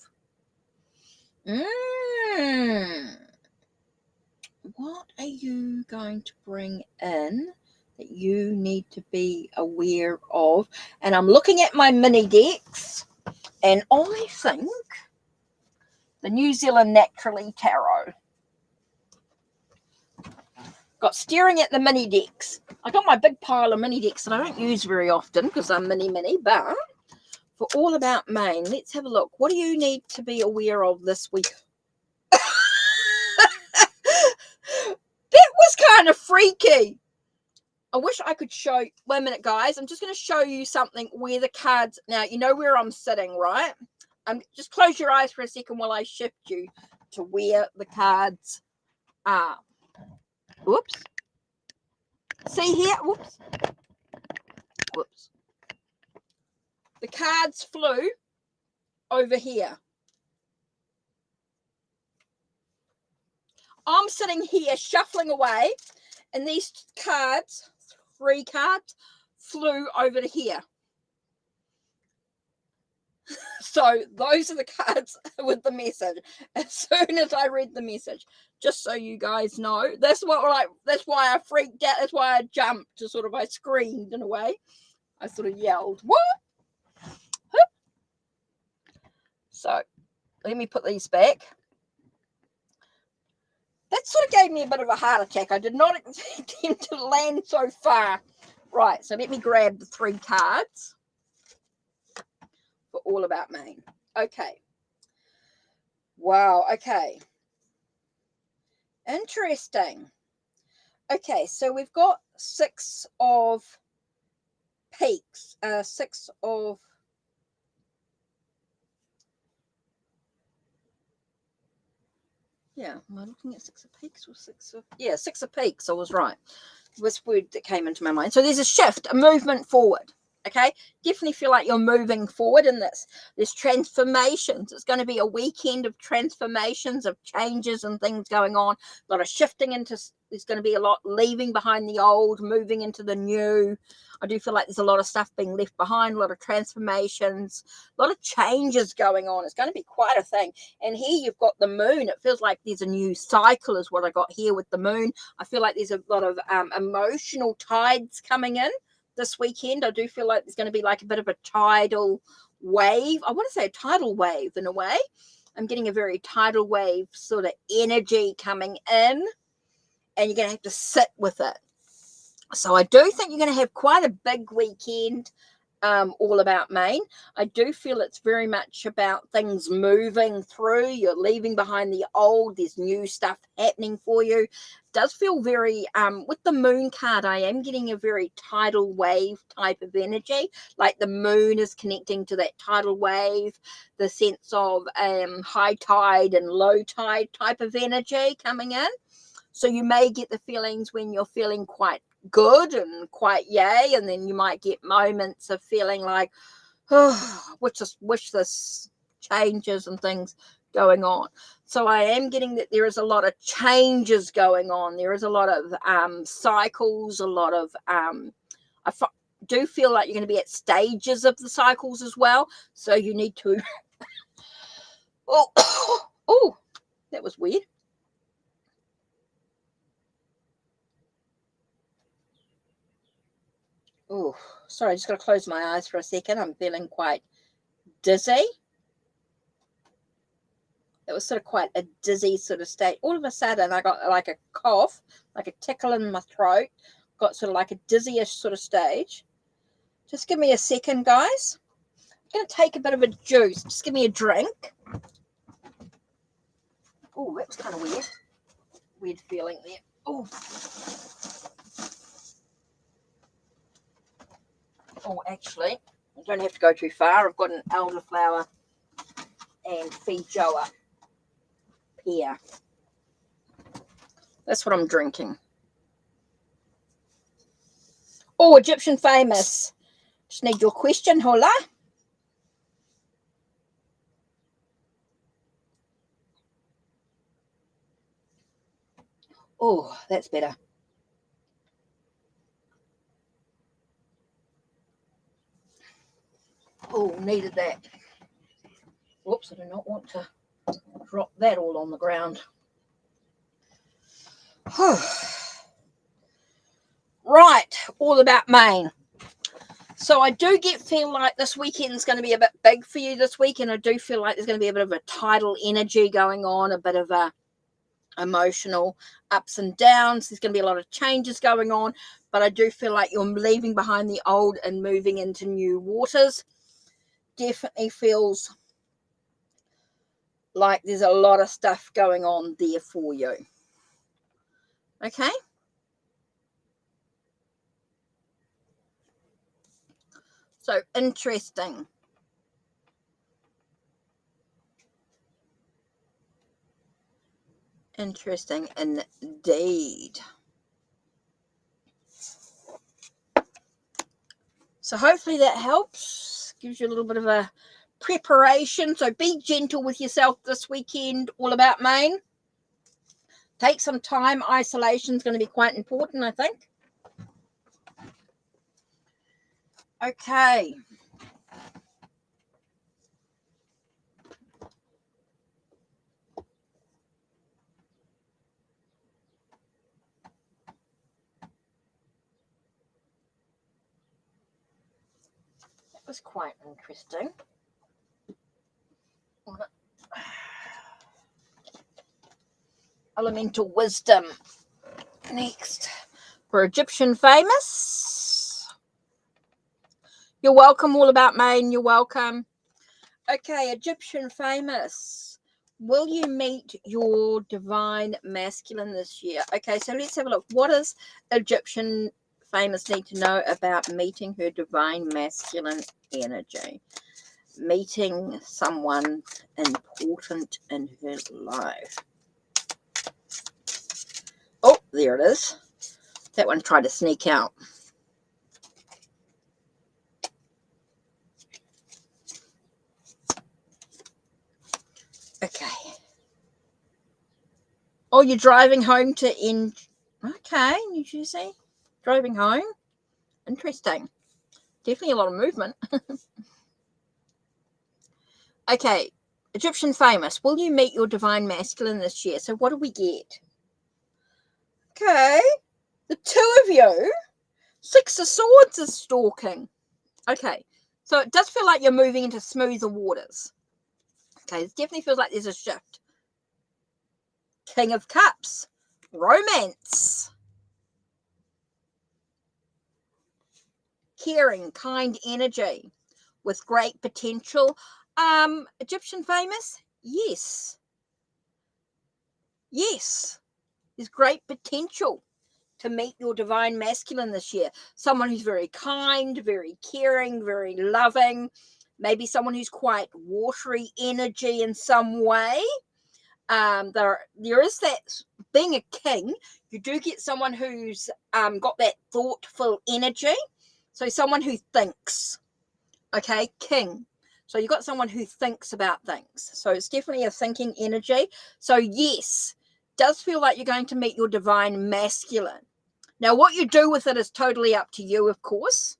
What are you going to bring in that you need to be aware of? And I'm looking at my mini decks, and I think the New Zealand Naturally Tarot. Got staring at the mini decks. I got my big pile of mini decks that I don't use very often because I'm mini, but for All About Maine, let's have a look. What do you need to be aware of this week? That was kind of freaky. I wish I could show you. Wait a minute, guys. I'm just going to show you something where the cards. Now, you know where I'm sitting, right? Just close your eyes for a second while I shift you to where the cards are. Whoops. See here? Whoops. Whoops. The cards flew over here. I'm sitting here shuffling away, and these cards, 3 cards, flew over to here. So those are the cards with the message. As soon as I read the message, just so you guys know, that's why I freaked out. That's why I jumped to I screamed in a way. I sort of yelled, "What?" So let me put these back. That sort of gave me a bit of a heart attack. I did not expect him to land so far. Right, so let me grab the 3 cards for All About Maine. Okay. Wow, okay. Interesting. Okay, so we've got 6 of peaks. 6 of... Yeah, am I looking at 6 of peaks or 6 of... Yeah, 6 of peaks, I was right. This word that came into my mind. So there's a shift, a movement forward. Okay, definitely feel like you're moving forward in this. There's transformations. It's going to be a weekend of transformations, of changes and things going on. A lot of shifting into, there's going to be a lot leaving behind the old, moving into the new. I do feel like there's a lot of stuff being left behind, a lot of transformations, a lot of changes going on. It's going to be quite a thing. And here you've got the moon. It feels like there's a new cycle is what I got here with the moon. I feel like there's a lot of emotional tides coming in this weekend. I do feel like there's going to be like a bit of a tidal wave. I want to say a tidal wave in a way. I'm getting a very tidal wave sort of energy coming in, and you're going to have to sit with it. So I do think you're going to have quite a big weekend, All About Maine. I do feel it's very much about things moving through. You're leaving behind the old. There's new stuff happening for you. It does feel very, with the moon card, I am getting a very tidal wave type of energy. Like the moon is connecting to that tidal wave, the sense of high tide and low tide type of energy coming in. So you may get the feelings when you're feeling quite good and quite yay, and then you might get moments of feeling like, oh, wish this changes and things going on. So I am getting that there is a lot of changes going on. There is a lot of cycles, a lot of do feel like you're going to be at stages of the cycles as well. So you need to oh, that was weird. Oh, sorry, I just got to close my eyes for a second. I'm feeling quite dizzy. It was sort of quite a dizzy sort of state. All of a sudden, I got like a cough, like a tickle in my throat. Got sort of like a dizzy-ish sort of stage. Just give me a second, guys. I'm going to take a bit of a juice. Just give me a drink. Oh, that was kind of weird. Weird feeling there. Oh. Oh, actually, I don't have to go too far. I've got an elderflower and feed Joe up. Here. That's what I'm drinking. Oh, Egyptian famous. Just need your question, hola. Oh, that's better. Oh, needed that. Whoops, I do not want to drop that all on the ground. Right, all about Maine. So I do feel like this weekend's going to be a bit big for you this week, and I do feel like there's going to be a bit of a tidal energy going on, a bit of a emotional ups and downs. There's going to be a lot of changes going on, but I do feel like you're leaving behind the old and moving into new waters. Definitely feels like there's a lot of stuff going on there for you. Okay. So interesting. Interesting indeed. So hopefully that helps. Gives you a little bit of a preparation. So be gentle with yourself this weekend. All about Maine. Take some time. Isolation is going to be quite important, I think. Okay. That was quite interesting. Elemental wisdom. Next. For Egyptian famous. You're welcome. All about Maine. You're welcome. Okay, Egyptian famous. Will you meet your divine masculine this year? Okay, so let's have a look. What does Egyptian famous need to know about meeting her divine masculine energy? Meeting someone important in her life. Oh, there it is. That one tried to sneak out. Okay. Oh, you're driving home to Okay, New Jersey. Driving home. Interesting. Definitely a lot of movement. Okay. Egyptian famous. Will you meet your divine masculine this year? So what do we get? Okay. The two of you. Six of Swords is stalking. Okay. So it does feel like you're moving into smoother waters. Okay. It definitely feels like there's a shift. King of Cups. Romance. Caring, kind energy with great potential. Egyptian famous? Yes. Yes. There's great potential to meet your divine masculine this year. Someone who's very kind, very caring, very loving. Maybe someone who's quite watery energy in some way. There is that, being a king, you do get someone who's got that thoughtful energy. So someone who thinks. Okay, king. So you've got someone who thinks about things. So it's definitely a thinking energy. So yes, does feel like you're going to meet your divine masculine. Now, what you do with it is totally up to you, of course.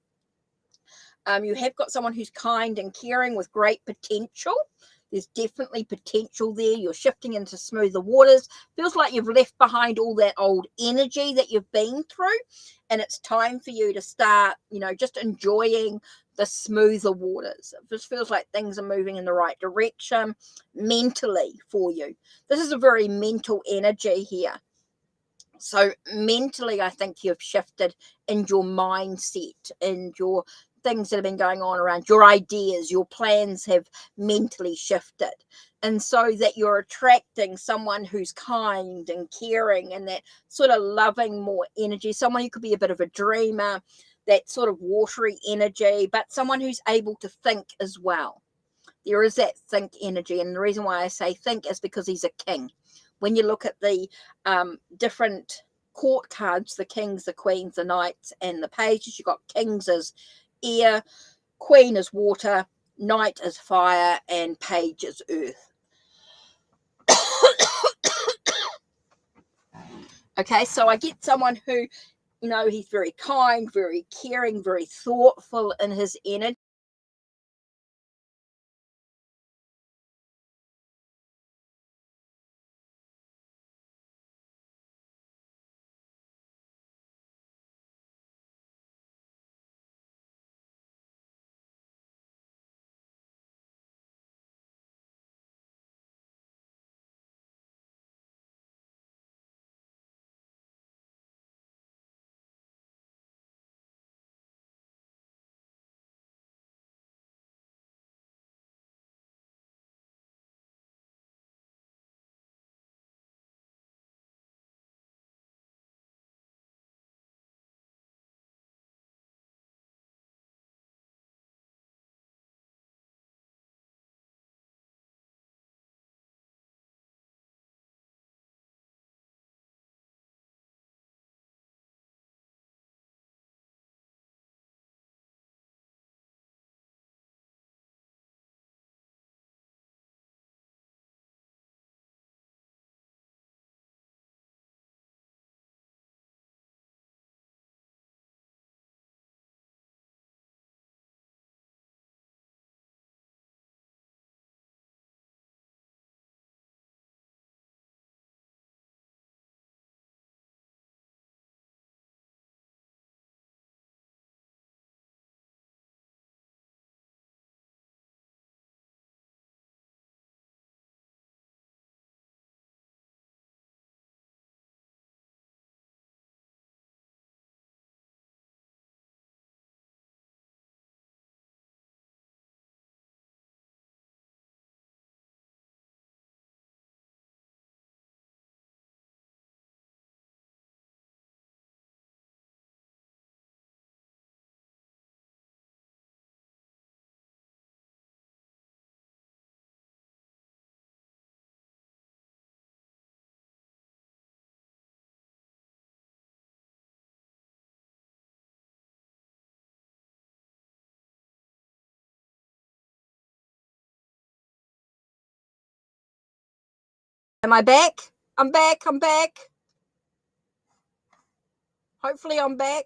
You have got someone who's kind and caring with great potential. There's definitely potential there. You're shifting into smoother waters. Feels like you've left behind all that old energy that you've been through. And it's time for you to start, just enjoying the smoother waters. It just feels like things are moving in the right direction mentally for you. This is a very mental energy here. So mentally, I think you've shifted in your mindset and your things that have been going on around your ideas, your plans have mentally shifted. And so that you're attracting someone who's kind and caring and that sort of loving more energy, someone who could be a bit of a dreamer, that sort of watery energy, but someone who's able to think as well. There is that think energy. And the reason why I say think is because he's a king. When you look at the different court cards, the kings, the queens, the knights, and the pages, you've got kings as air, queen is water, knight is fire, and page is earth. Okay, so I get someone who, you know, he's very kind, very caring, very thoughtful in his energy. Am I back? I'm back. I'm back. Hopefully I'm back.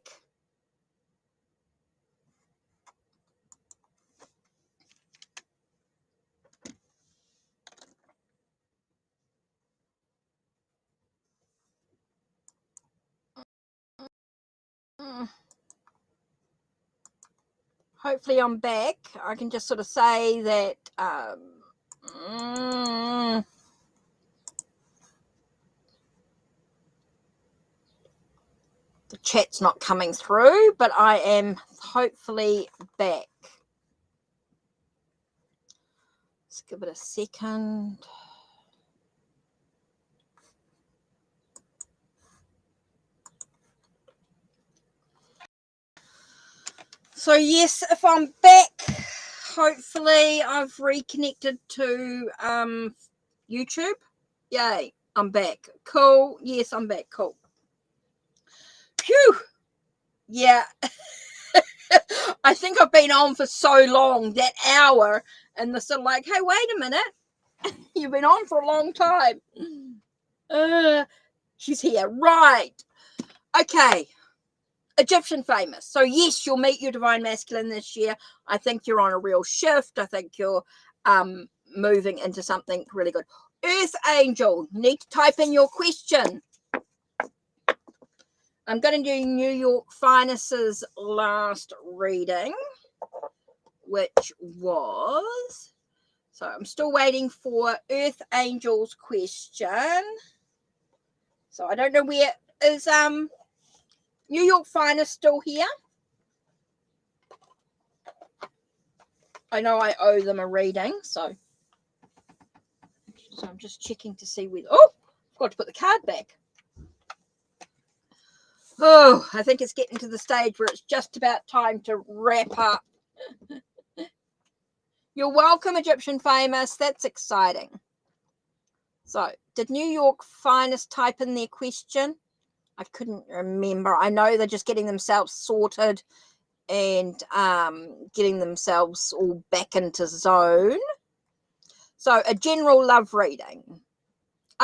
Hopefully I'm back. I can just sort of say that the chat's not coming through, but I am hopefully back. Let's give it a second. So yes, if I'm back, hopefully I've reconnected to YouTube. Yay, I'm back. Cool. Yes, I'm back. Cool. Phew. Yeah. I think I've been on for so long, that hour, and they're sort of like, hey, wait a minute. You've been on for a long time. She's here. Right. Okay. Egyptian famous. So yes, you'll meet your divine masculine this year. I think you're on a real shift. I think you're moving into something really good. Earth angel. Need to type in your question. I'm going to do New York Finest's last reading, which was, so I'm still waiting for Earth Angel's question. So I don't know where is New York Finest still here? I know I owe them a reading, so I'm just checking to see whether, oh, I've got to put the card back. Oh, I think it's getting to the stage where it's just about time to wrap up. You're welcome, Egyptian Famous. That's exciting. So, did New York Finest type in their question? I couldn't remember. I know they're just getting themselves sorted and getting themselves all back into zone. So, a general love reading.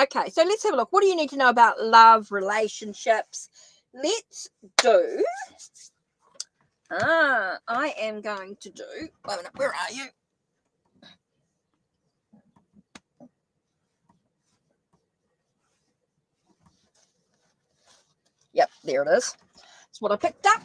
Okay, so let's have a look. What do you need to know about love, relationships? Let's do... I am going to do... Wait a minute, where are you? Yep, there it is. That's what I picked up.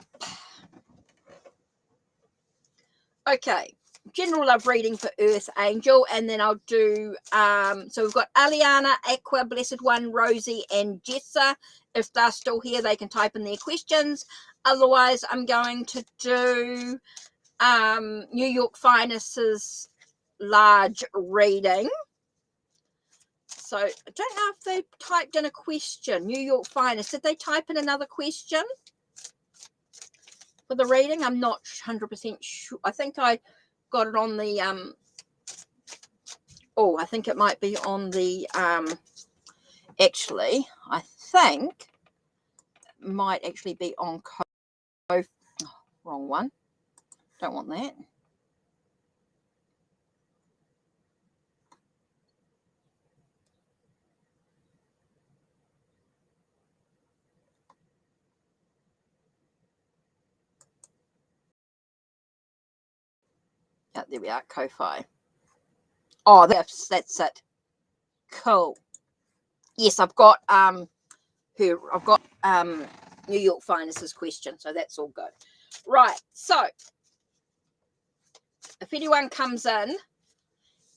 Okay, general love reading for Earth Angel, and then I'll do... so we've got Aliana, Aqua, Blessed One, Rosie, and Jessa. If they're still here, they can type in their questions. Otherwise, I'm going to do New York Finest's large reading. So I don't know if they typed in a question. New York Finest, did they type in another question for the reading? I'm not 100% sure. I think I got it on the I think it might be on the actually I think it might actually be on wrong one. Don't want that. Yeah, there we are, Ko-Fi. Oh, that's it. Cool. Yes, I've got New York Finest's question, so that's all good. Right, so if anyone comes in,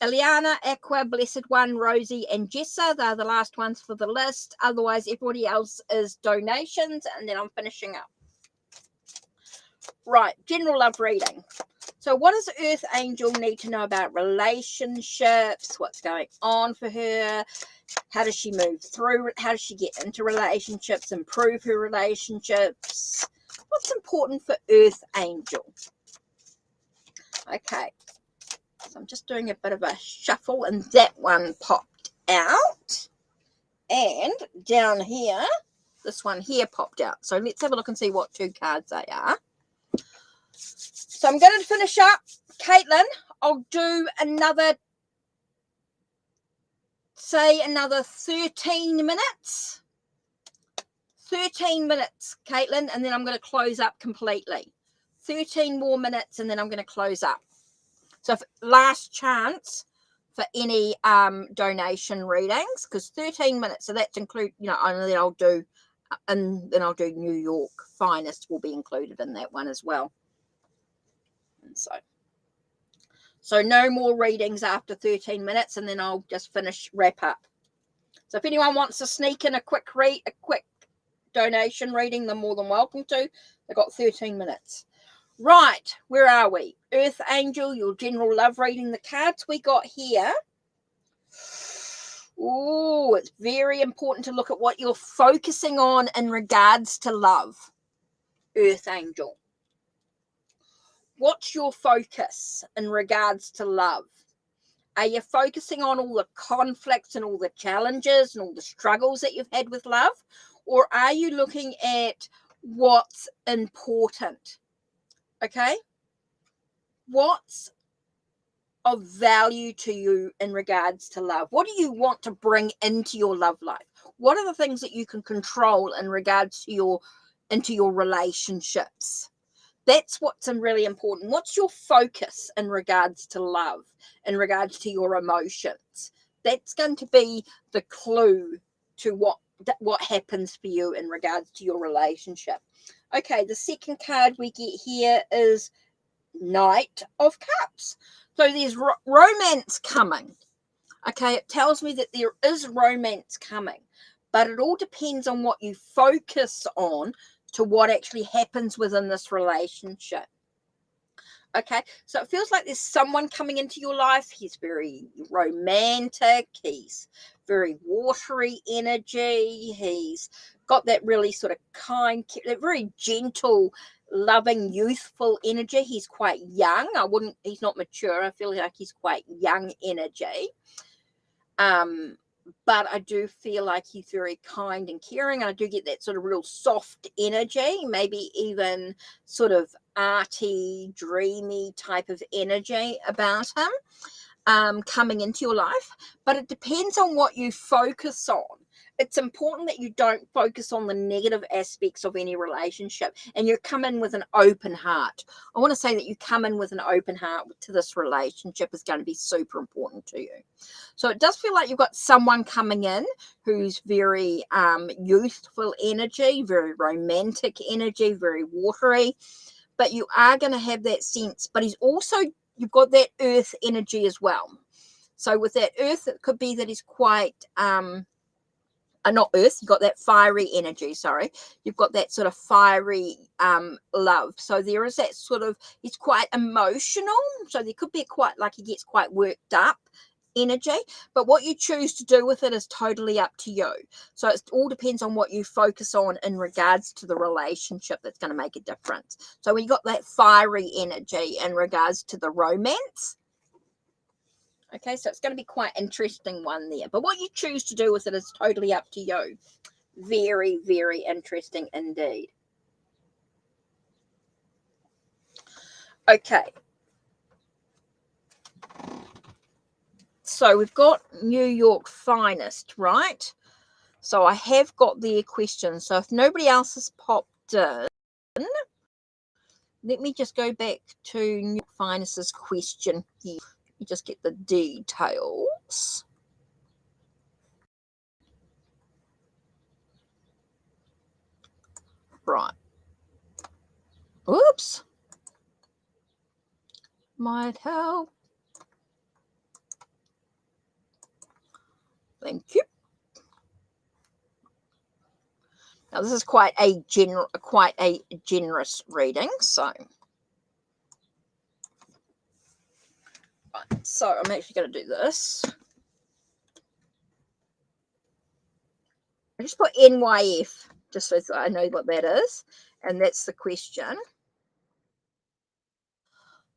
Eliana, Aqua, Blessed One, Rosie, and Jessa, they're the last ones for the list. Otherwise, everybody else is donations, and then I'm finishing up. Right, general love reading. So what does Earth Angel need to know about relationships? What's going on for her? How does she move through? How does she get into relationships, improve her relationships? What's important for Earth Angel? Okay, so I'm just doing a bit of a shuffle, and that one popped out. And down here, this one here popped out. So let's have a look and see what two cards they are. So I'm going to finish up. Caitlin, I'll do another 13 minutes. 13 minutes, Caitlin, and then I'm going to close up completely. 13 more minutes, and then I'm going to close up. So last chance for any donation readings, because 13 minutes, so that's include, and then I'll do New York Finest will be included in that one as well. And so no more readings after 13 minutes, and then I'll just wrap up. So if anyone wants to sneak in a quick donation reading, they're more than welcome to. They've got 13 minutes. Right, where are we? Earth Angel, your general love reading. The cards we got here. Oh, it's very important to look at what you're focusing on in regards to love. Earth Angel. What's your focus in regards to love? Are you focusing on all the conflicts and all the challenges and all the struggles that you've had with love? Or are you looking at what's important? Okay? What's of value to you in regards to love? What do you want to bring into your love life? What are the things that you can control in regards to into your relationships? That's what's really important. What's your focus in regards to love, in regards to your emotions? That's going to be the clue to what happens for you in regards to your relationship. Okay, the second card we get here is Knight of Cups. So there's romance coming. Okay, it tells me that there is romance coming, but it all depends on what you focus on to what actually happens within this relationship. Okay, so it feels like there's someone coming into your life. He's very romantic. He's very watery energy. He's got that really sort of kind, that very gentle, loving, youthful energy. He's quite young. He's not mature. I feel like he's quite young energy. But I do feel like he's very kind and caring. And I do get that sort of real soft energy, maybe even sort of arty, dreamy type of energy about him coming into your life. But it depends on what you focus on. It's important that you don't focus on the negative aspects of any relationship, and you come in with an open heart. I want to say that you come in with an open heart to this relationship is going to be super important to you. So it does feel like you've got someone coming in who's very youthful energy, very romantic energy, very watery, but you are going to have that sense. But you've got that earth energy as well. So with that earth, it could be that he's quite not earth, you've got that fiery energy, you've got that sort of fiery love. So there is that sort of, he's quite emotional, so there could be he gets quite worked up energy, but what you choose to do with it is totally up to you. So it all depends on what you focus on in regards to the relationship that's going to make a difference. So when you got that fiery energy in regards to the romance, okay, so it's going to be quite interesting one there. But what you choose to do with it is totally up to you. Very, very interesting indeed. Okay. So we've got New York Finest, right? So I have got their questions. So if nobody else has popped in, let me just go back to New York Finest's question here. You just get the details. Right. Oops. Might help. Thank you. Now this is quite a generous reading, so. Right, so I'm actually going to do this. I just put NYF, just so I know what that is, and that's the question.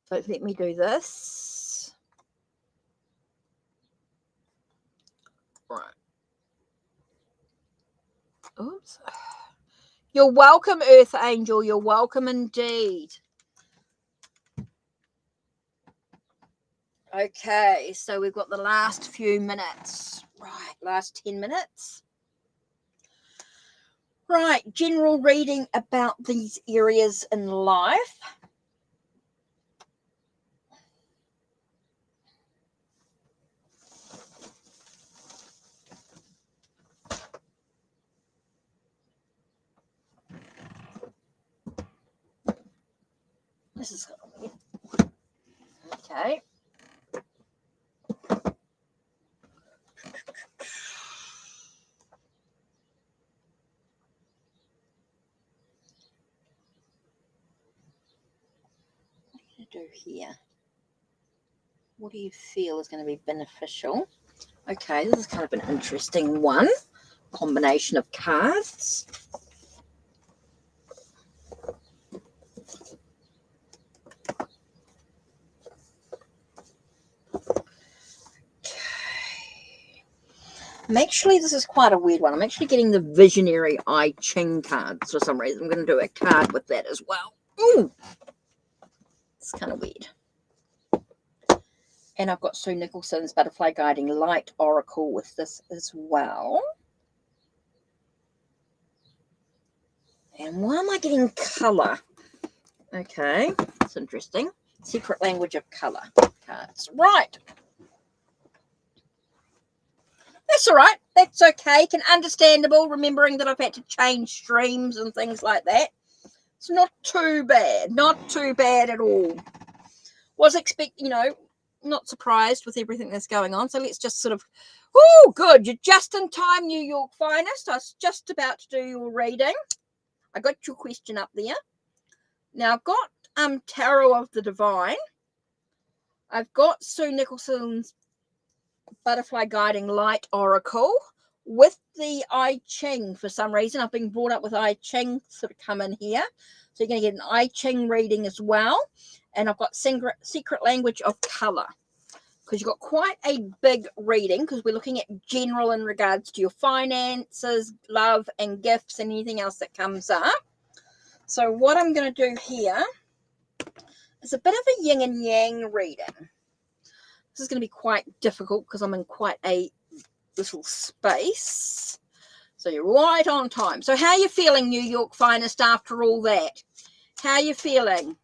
So let me do this. Right. Oops. You're welcome, Earth Angel. You're welcome indeed. Okay, so we've got the last few minutes. Right, last 10 minutes. Right, general reading about these areas in life. This is okay. Do here. What do you feel is going to be beneficial? Okay, this is kind of an interesting one. Combination of cards. Actually, this is quite a weird one. I'm actually getting the Visionary I Ching cards for some reason. I'm going to do a card with that as well. Ooh! It's kind of weird. And I've got Sue Nicholson's Butterfly Guiding Light Oracle with this as well. And why am I getting colour? Okay, that's interesting. Secret Language of Colour cards. Right. That's all right. That's okay. Understandable, remembering that I've had to change streams and things like that. It's not too bad. Not too bad at all. Was expecting, not surprised with everything that's going on. So let's just sort of, oh, good. You're just in time, New York Finest. I was just about to do your reading. I got your question up there. Now I've got Tarot of the Divine. I've got Sue Nicholson's Butterfly Guiding Light Oracle with the I Ching, for some reason, I've been brought up with I Ching sort of come in here. So you're going to get an I Ching reading as well. And I've got secret language of color, because you've got quite a big reading, because we're looking at general in regards to your finances, love and gifts and anything else that comes up. So what I'm going to do here is a bit of a yin and yang reading. This is going to be quite difficult because I'm in quite a little space. So you're right on time. So how are you feeling, New York Finest, after all that? How are you feeling?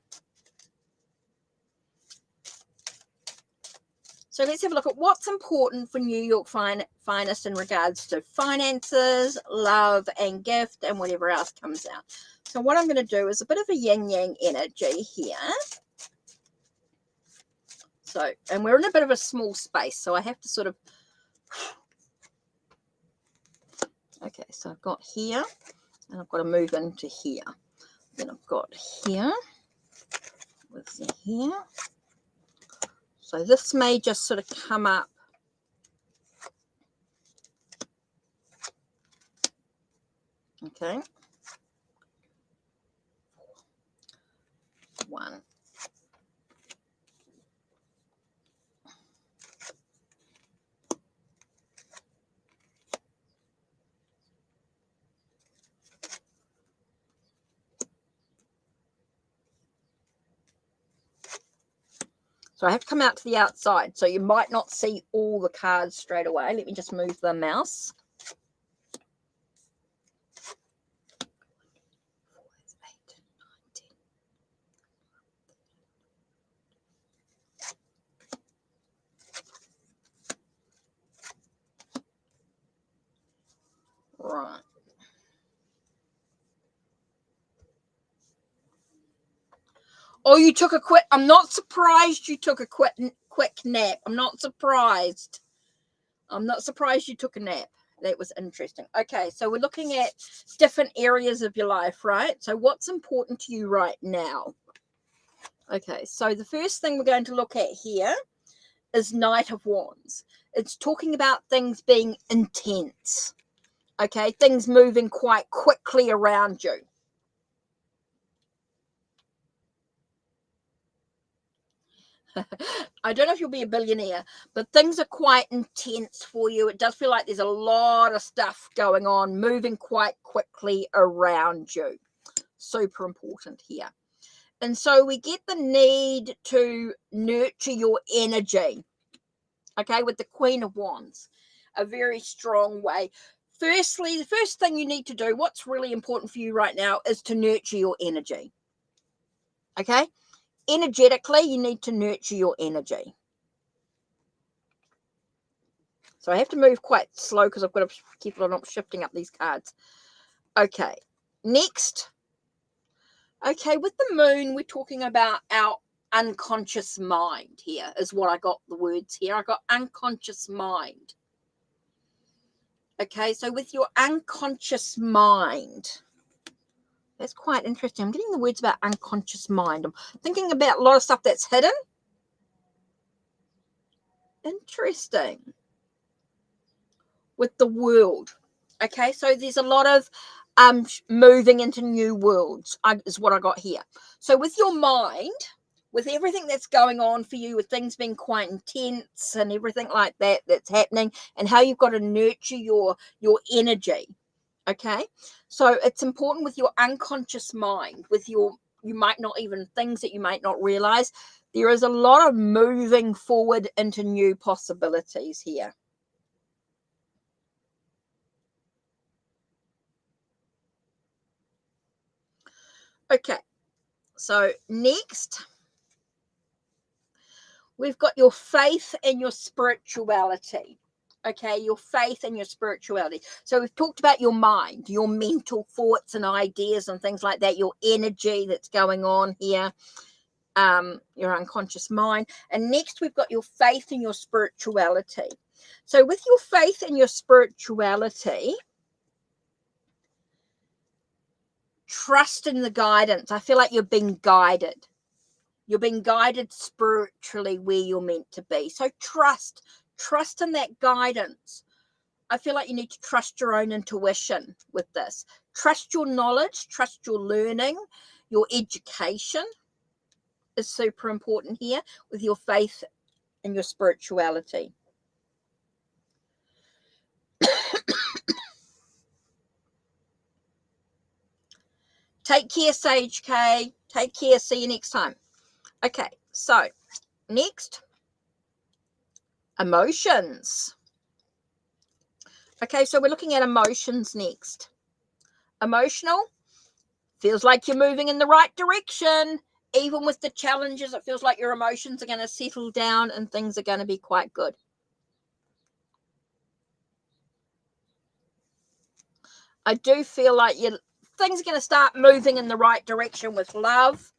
So let's have a look at what's important for New York Finest in regards to finances, love and gift and whatever else comes out. So what I'm going to do is a bit of a yin-yang energy here. So, and we're in a bit of a small space, so I have to sort of... Okay, so I've got here, and I've got to move into here. Then I've got here, with here. So this may just sort of come up. Okay. 1. So I have to come out to the outside, so you might not see all the cards straight away. Let me just move the mouse. Right. Oh, you took a quick... I'm not surprised you took a quick nap. I'm not surprised. I'm not surprised you took a nap. That was interesting. Okay, so we're looking at different areas of your life, right? So what's important to you right now? Okay, so the first thing we're going to look at here is Knight of Wands. It's talking about things being intense. Okay, things moving quite quickly around you. I don't know if you'll be a billionaire, but things are quite intense for you. It does feel like there's a lot of stuff going on, moving quite quickly around you. Super important here. And so we get the need to nurture your energy, okay, with the Queen of Wands, a very strong way. Firstly, the first thing you need to do, what's really important for you right now, is to nurture your energy, okay? Energetically, you need to nurture your energy. So I have to move quite slow because I've got to keep on not shifting up these cards. Okay, next. Okay, with the moon, we're talking about our unconscious mind here is what I got the words here. I got unconscious mind. Okay, so with your unconscious mind, that's quite interesting. I'm getting the words about unconscious mind. I'm thinking about a lot of stuff that's hidden. Interesting. With the world. Okay, so there's a lot of moving into new worlds is what I got here. So with your mind, with everything that's going on for you, with things being quite intense and everything like that that's happening, and how you've got to nurture your energy. Okay, so it's important with your unconscious mind, with your, you might not even, things that you might not realize. There is a lot of moving forward into new possibilities here. Okay, so next we've got your faith and your spirituality. Okay, your faith and your spirituality. So we've talked about your mind, your mental thoughts and ideas and things like that, your energy that's going on here, your unconscious mind. And next we've got your faith and your spirituality. So with your faith and your spirituality, trust in the guidance. I feel like you're being guided. You're being guided spiritually where you're meant to be. So trust in that guidance. I feel like you need to trust your own intuition with this. Trust your knowledge, trust your learning, your education is super important here with your faith and your spirituality. Take care, Sage K. Take care. See you next time. Okay, so next, emotions. Okay, so we're looking at emotions next. Emotional, feels like you're moving in the right direction. Even with the challenges, it feels like your emotions are going to settle down and things are going to be quite good. I do feel like things are going to start moving in the right direction with love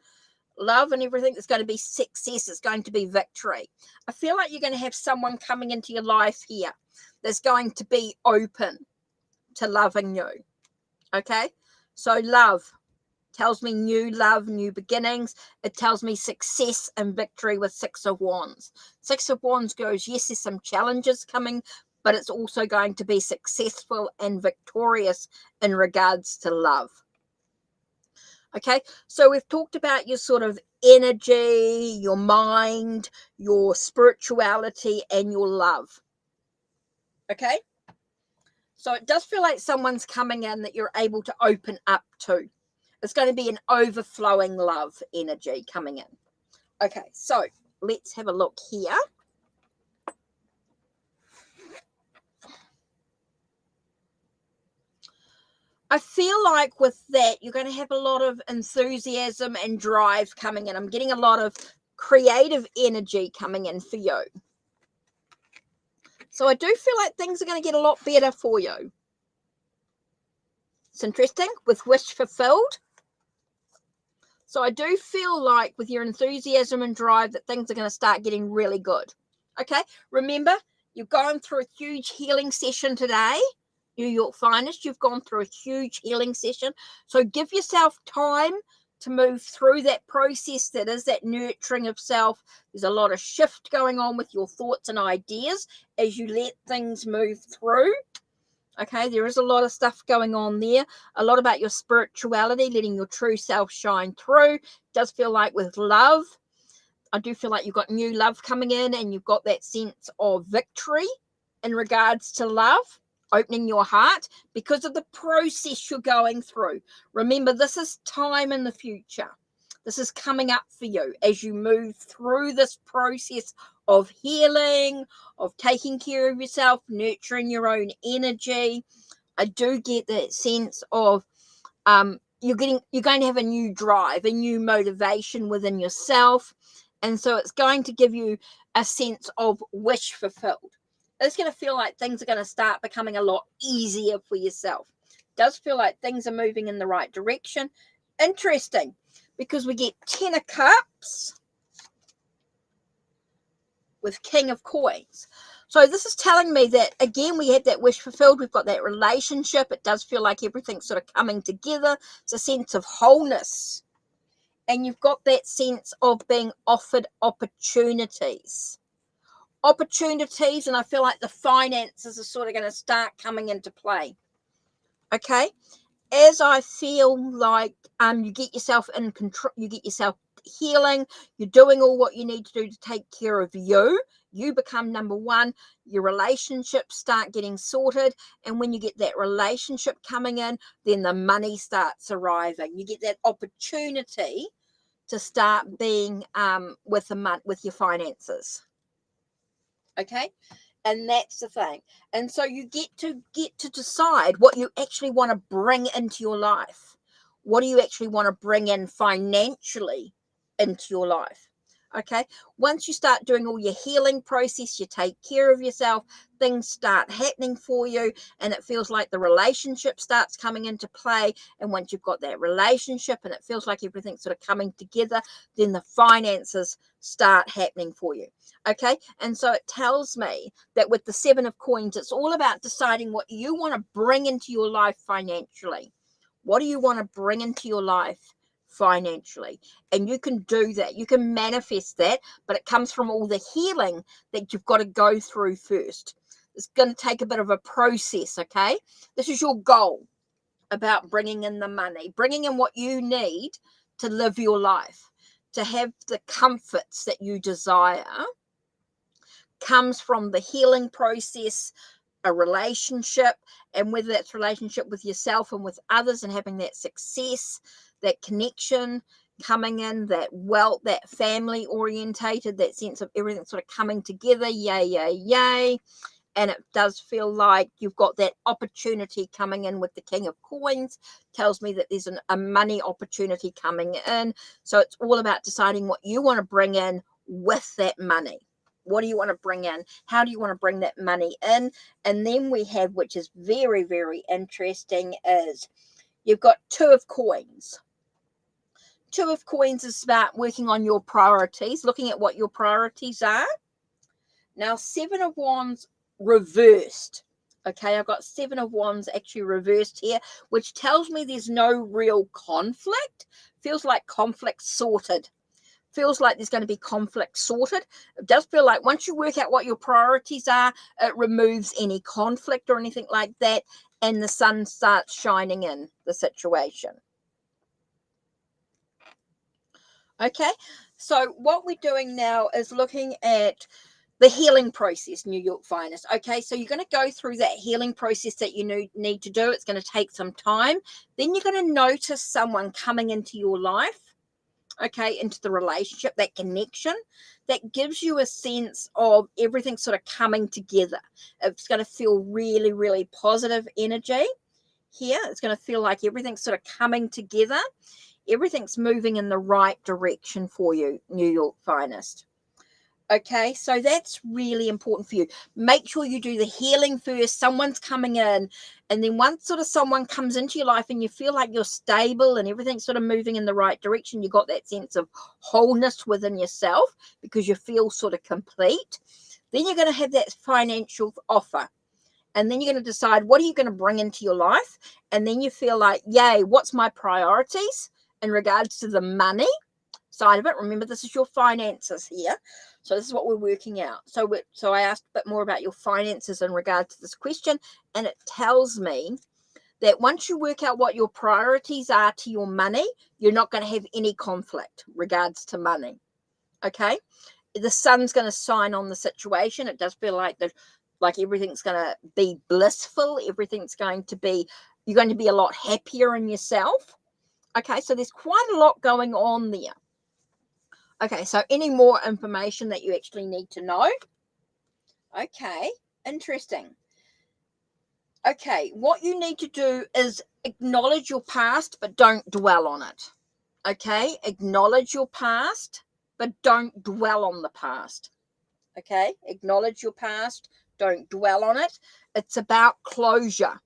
and everything. There's going to be success. It's going to be victory. I feel like you're going to have someone coming into your life here that's going to be open to loving you. Okay, so love tells me new love, new beginnings. It tells me success and victory with Six of Wands. Six of Wands goes, yes, there's some challenges coming, but it's also going to be successful and victorious in regards to love. Okay, so we've talked about your sort of energy, your mind, your spirituality, and your love. Okay, so it does feel like someone's coming in that you're able to open up to. It's going to be an overflowing love energy coming in. Okay, so let's have a look here. I feel like with that, you're going to have a lot of enthusiasm and drive coming in. I'm getting a lot of creative energy coming in for you. So I do feel like things are going to get a lot better for you. It's interesting with wish fulfilled. So I do feel like with your enthusiasm and drive that things are going to start getting really good. Okay, remember, you've gone through a huge healing session today. New York Finest, you've gone through a huge healing session. So give yourself time to move through that process that is that nurturing of self. There's a lot of shift going on with your thoughts and ideas as you let things move through. Okay, there is a lot of stuff going on there. A lot about your spirituality, letting your true self shine through. It does feel like with love, I do feel like you've got new love coming in and you've got that sense of victory in regards to love, opening your heart because of the process you're going through. Remember, this is time in the future. This is coming up for you as you move through this process of healing, of taking care of yourself, nurturing your own energy. I do get that sense of you're going to have a new drive, a new motivation within yourself. And so it's going to give you a sense of wish fulfilled. It's going to feel like things are going to start becoming a lot easier for yourself. It does feel like things are moving in the right direction. Interesting, because we get 10 of Cups with King of Coins. So this is telling me that, again, we had that wish fulfilled. We've got that relationship. It does feel like everything's sort of coming together. It's a sense of wholeness. And you've got that sense of being offered opportunities. Opportunities, and I feel like the finances are sort of going to start coming into play. Okay? As I feel like you get yourself in control, you get yourself healing, you're doing all what you need to do to take care of you. You become number one, your relationships start getting sorted, and when you get that relationship coming in, then the money starts arriving. You get that opportunity to start being with your finances. Okay, and that's the thing. And so you get to decide what you actually want to bring into your life. What do you actually want to bring in financially into your life? Okay, once you start doing all your healing process, you take care of yourself, things start happening for you, and it feels like the relationship starts coming into play. And once you've got that relationship and it feels like everything's sort of coming together, then the finances start happening for you. Okay, and so it tells me that with the 7 of Coins, it's all about deciding what you want to bring into your life financially. What do you want to bring into your life financially? And you can do that. You can manifest that, but it comes from all the healing that you've got to go through first. It's going to take a bit of a process, okay? This is your goal about bringing in the money, bringing in what you need to live your life, to have the comforts that you desire, comes from the healing process, a relationship, and whether that's relationship with yourself and with others, and having that success, that connection coming in, that wealth, that family orientated, that sense of everything sort of coming together, yay. And it does feel like you've got that opportunity coming in with the King of Coins. Tells me that there's a money opportunity coming in. So it's all about deciding what you want to bring in with that money. What do you want to bring in? How do you want to bring that money in? And then we have, which is very, very interesting, is you've got Two of Coins. Two of Coins is about working on your priorities, looking at what your priorities are. Now, Seven of Wands reversed. Okay, I've got Seven of Wands actually reversed here, which tells me there's no real conflict. Feels like conflict sorted. Feels like there's going to be conflict sorted. It does feel like once you work out what your priorities are, it removes any conflict or anything like that, and the sun starts shining in the situation. Okay, so what we're doing now is looking at the healing process, New York Finest. Okay, so you're going to go through that healing process that you need to do. It's going to take some time. Then you're going to notice someone coming into your life, okay, into the relationship, that connection that gives you a sense of everything sort of coming together. It's going to feel really, really positive energy here. It's going to feel like everything's sort of coming together. Everything's moving in the right direction for you, New York Finest. Okay, so that's really important for you. Make sure you do the healing first. Someone's coming in, and then once sort of someone comes into your life and you feel like you're stable and everything's sort of moving in the right direction, you got that sense of wholeness within yourself because you feel sort of complete, then you're going to have that financial offer. And then you're going to decide, what are you going to bring into your life? And then you feel like, yay, what's my priorities in regards to the money side of it? Remember, this is your finances here. So this is what we're working out. So I asked a bit more about your finances in regard to this question, and it tells me that once you work out what your priorities are to your money, you're not going to have any conflict regards to money. Okay, the sun's going to shine on the situation. It does feel like everything's going to be blissful. Everything's going to be, you're going to be a lot happier in yourself. Okay, so there's quite a lot going on there. Okay, so any more information that you actually need to know? Okay, interesting. Okay, what you need to do is acknowledge your past, but don't dwell on it. Okay, acknowledge your past, but don't dwell on the past. Okay, acknowledge your past, don't dwell on it. It's about closure.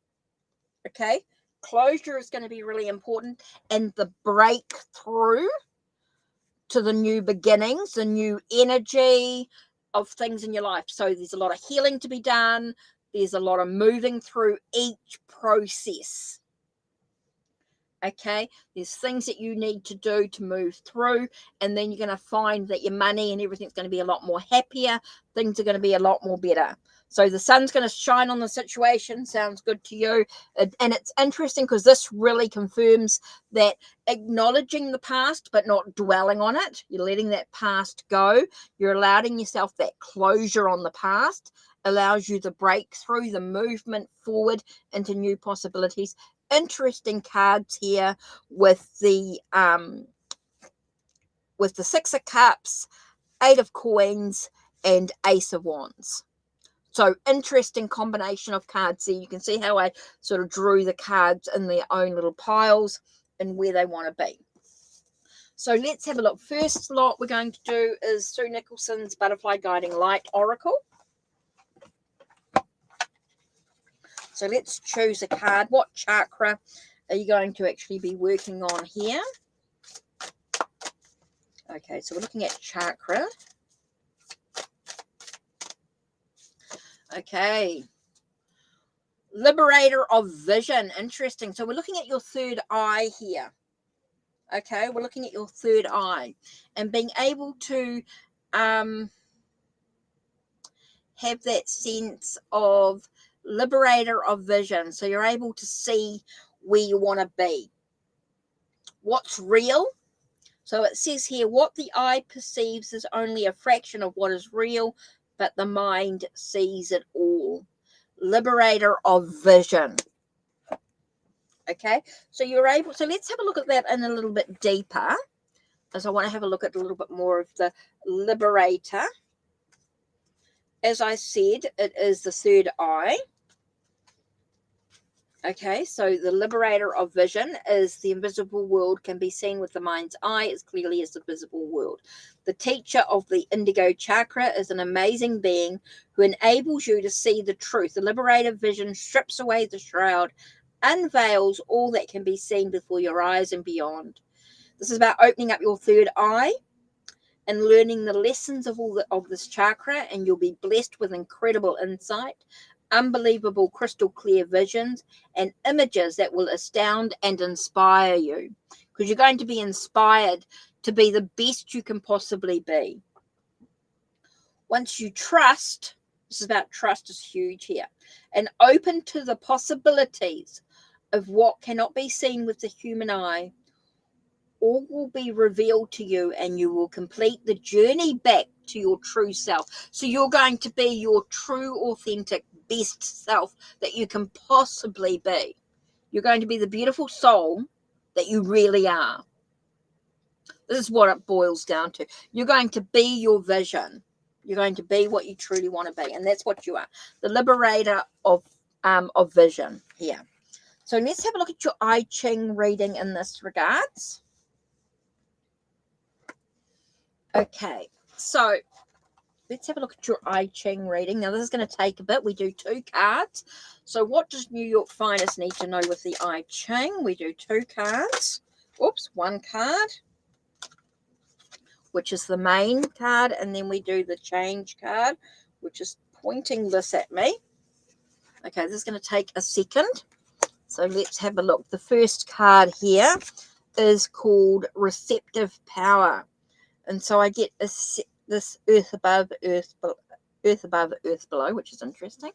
Okay, closure is going to be really important, and the breakthrough to the new beginnings, the new energy of things in your life. So there's a lot of healing to be done. There's a lot of moving through each process. Okay, there's things that you need to do to move through, and then you're going to find that your money and everything's going to be a lot more happier. Things are going to be a lot more better. So the sun's going to shine on the situation. Sounds good to you. And it's interesting because this really confirms that acknowledging the past but not dwelling on it. You're letting that past go. You're allowing yourself that closure on the past. Allows you the breakthrough, the movement forward into new possibilities. Interesting cards here with the Six of Cups, Eight of Coins, and Ace of Wands. So interesting combination of cards there. You can see how I sort of drew the cards in their own little piles and where they want to be. So let's have a look. First lot we're going to do is Sue Nicholson's Butterfly Guiding Light Oracle. So let's choose a card. What chakra are you going to actually be working on here? Okay, so we're looking at chakra. Okay. Liberator of vision. Interesting. So we're looking at your third eye here. Okay, we're looking at your third eye and being able to have that sense of liberator of vision. So you're able to see where you want to be. What's real? So it says here, what the eye perceives is only a fraction of what is real, but the mind sees it all. Liberator of vision. Okay, so you're able, so let's have a look at that in a little bit deeper, as I want to have a look at a little bit more of the liberator. As I said, it is the third eye. Okay, so the liberator of vision is the invisible world can be seen with the mind's eye as clearly as the visible world. The teacher of the indigo chakra is an amazing being who enables you to see the truth. The liberator vision strips away the shroud, unveils all that can be seen before your eyes and beyond. This is about opening up your third eye and learning the lessons of this chakra, and you'll be blessed with incredible insight, unbelievable crystal clear visions, and images that will astound and inspire you, because you're going to be inspired to be the best you can possibly be. Once you trust, this is about trust, is huge here, and open to the possibilities of what cannot be seen with the human eye, all will be revealed to you, and you will complete the journey back to your true self. So you're going to be your true, authentic, best self that you can possibly be. You're going to be the beautiful soul that you really are. This is what it boils down to. You're going to be your vision. You're going to be what you truly want to be, and that's what you are. The liberator of vision here. So let's have a look at your I Ching reading in this regards. Okay, so let's have a look at your I Ching reading. Now, this is going to take a bit. We do 2 cards. So what does New York Finest need to know with the I Ching? We do 2 cards. Oops, 1 card, which is the main card, and then we do the change card, which is pointing this at me. Okay, this is going to take a second. So let's have a look. The first card here is called Receptive Power. And so I get this earth above, earth above, earth below, which is interesting.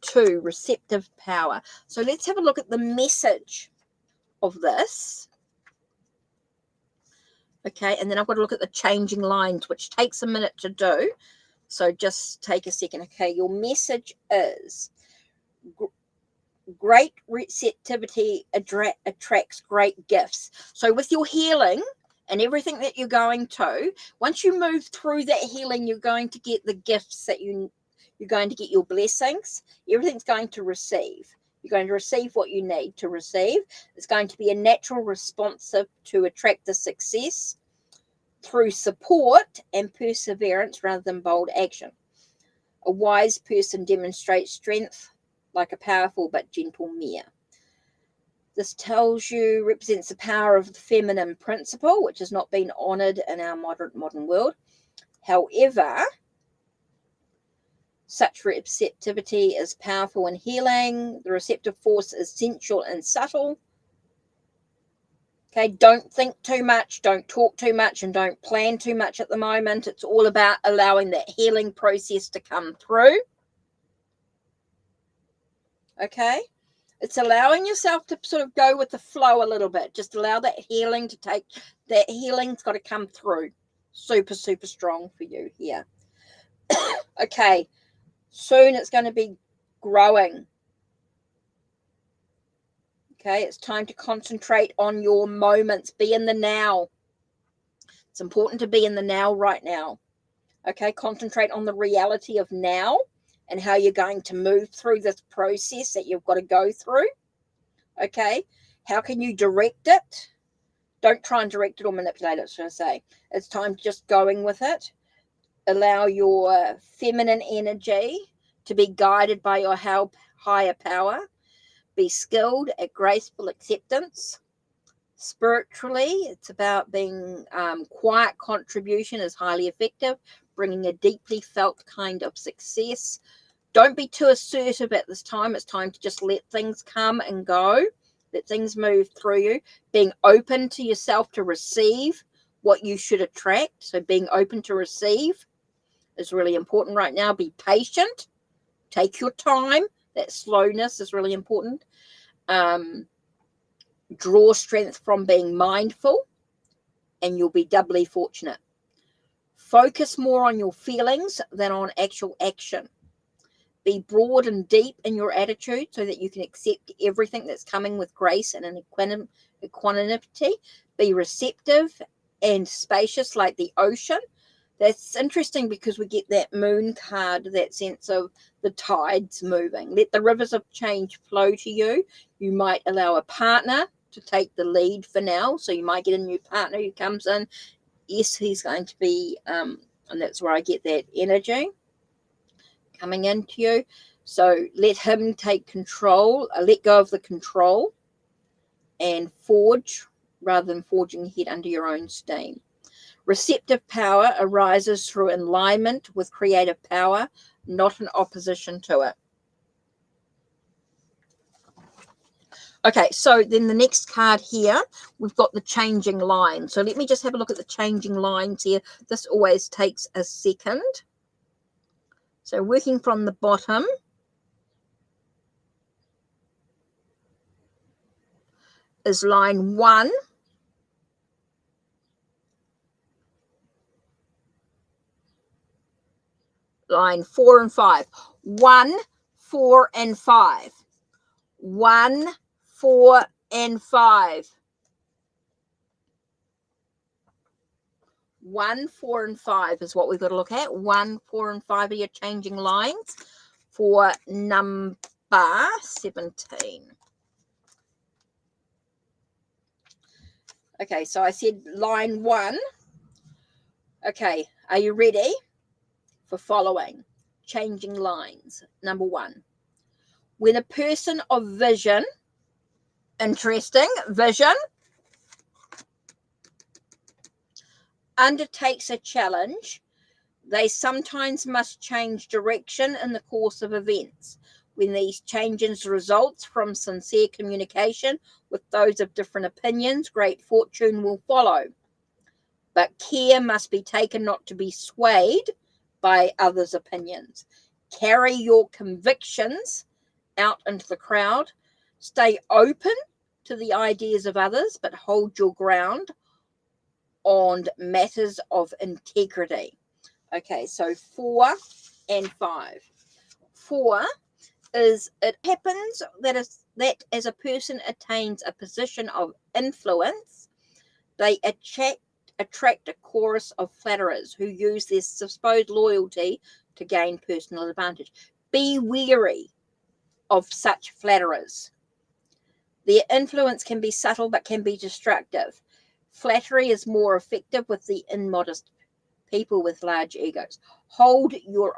2, receptive power. So let's have a look at the message of this. Okay, and then I've got to look at the changing lines, which takes a minute to do. So just take a second. Okay, your message is great receptivity attracts great gifts. So with your healing and everything that you're going to, once you move through that healing, you're going to get the gifts that you're going to get, your blessings. Everything's going to receive. You're going to receive what you need to receive. It's going to be a natural responsive to attract the success through support and perseverance rather than bold action. A wise person demonstrates strength like a powerful but gentle mare. This tells you, represents the power of the feminine principle, which has not been honored in our modern world. However, such receptivity is powerful and healing. The receptive force is sensual and subtle. Okay, don't think too much, don't talk too much, and don't plan too much at the moment. It's all about allowing that healing process to come through. Okay, it's allowing yourself to sort of go with the flow a little bit. Just allow that healing to take, that healing's got to come through. Super, super strong for you here. Okay, soon it's going to be growing. Okay, it's time to concentrate on your moments. Be in the now. It's important to be in the now right now. Okay, concentrate on the reality of now and how you're going to move through this process that you've got to go through. Okay, how can you direct it? Don't try and direct it or manipulate it, should I say. It's time just going with it. Allow your feminine energy to be guided by your higher power. Be skilled at graceful acceptance. Spiritually, it's about being quiet contribution is highly effective, bringing a deeply felt kind of success. Don't be too assertive at this time. It's time to just let things come and go. Let things move through you. Being open to yourself to receive what you should attract. So being open to receive. is really important right now. Be patient. Take your time. That slowness is really important. Draw strength from being mindful, and you'll be doubly fortunate. Focus more on your feelings than on actual action. Be broad and deep in your attitude so that you can accept everything that's coming with grace and an equanimity. Be receptive and spacious like the ocean. That's interesting because we get that moon card, that sense of the tides moving. Let the rivers of change flow to you. You might allow a partner to take the lead for now. So you might get a new partner who comes in. Yes, he's going to be, and that's where I get that energy coming into you. So let him take control, let go of the control, and forge rather than forging ahead under your own steam. Receptive power arises through alignment with creative power, not in opposition to it. Okay, so then the next card here, we've got the changing line. So let me just have a look at the changing lines here. This always takes a second. So working from the bottom, is line 1. Line 4 and 5. 1, 4, and 5. 1, 4, and 5. 1, 4, and 5 is what we've got to look at. 1, 4, and 5 are your changing lines for number 17. Okay, so I said line 1. Okay, are you ready for following? Changing lines. Number 1. When a person of vision, interesting, vision, undertakes a challenge, they sometimes must change direction in the course of events. When these changes result from sincere communication with those of different opinions, great fortune will follow. But care must be taken not to be swayed by others' opinions. Carry your convictions out into the crowd. Stay open to the ideas of others, but hold your ground on matters of integrity. Okay, so 4 and 5. 4 is, it happens that as a person attains a position of influence, they attract a chorus of flatterers who use their supposed loyalty to gain personal advantage. Be wary of such flatterers. Their influence can be subtle but can be destructive. Flattery is more effective with the immodest people with large egos. Hold your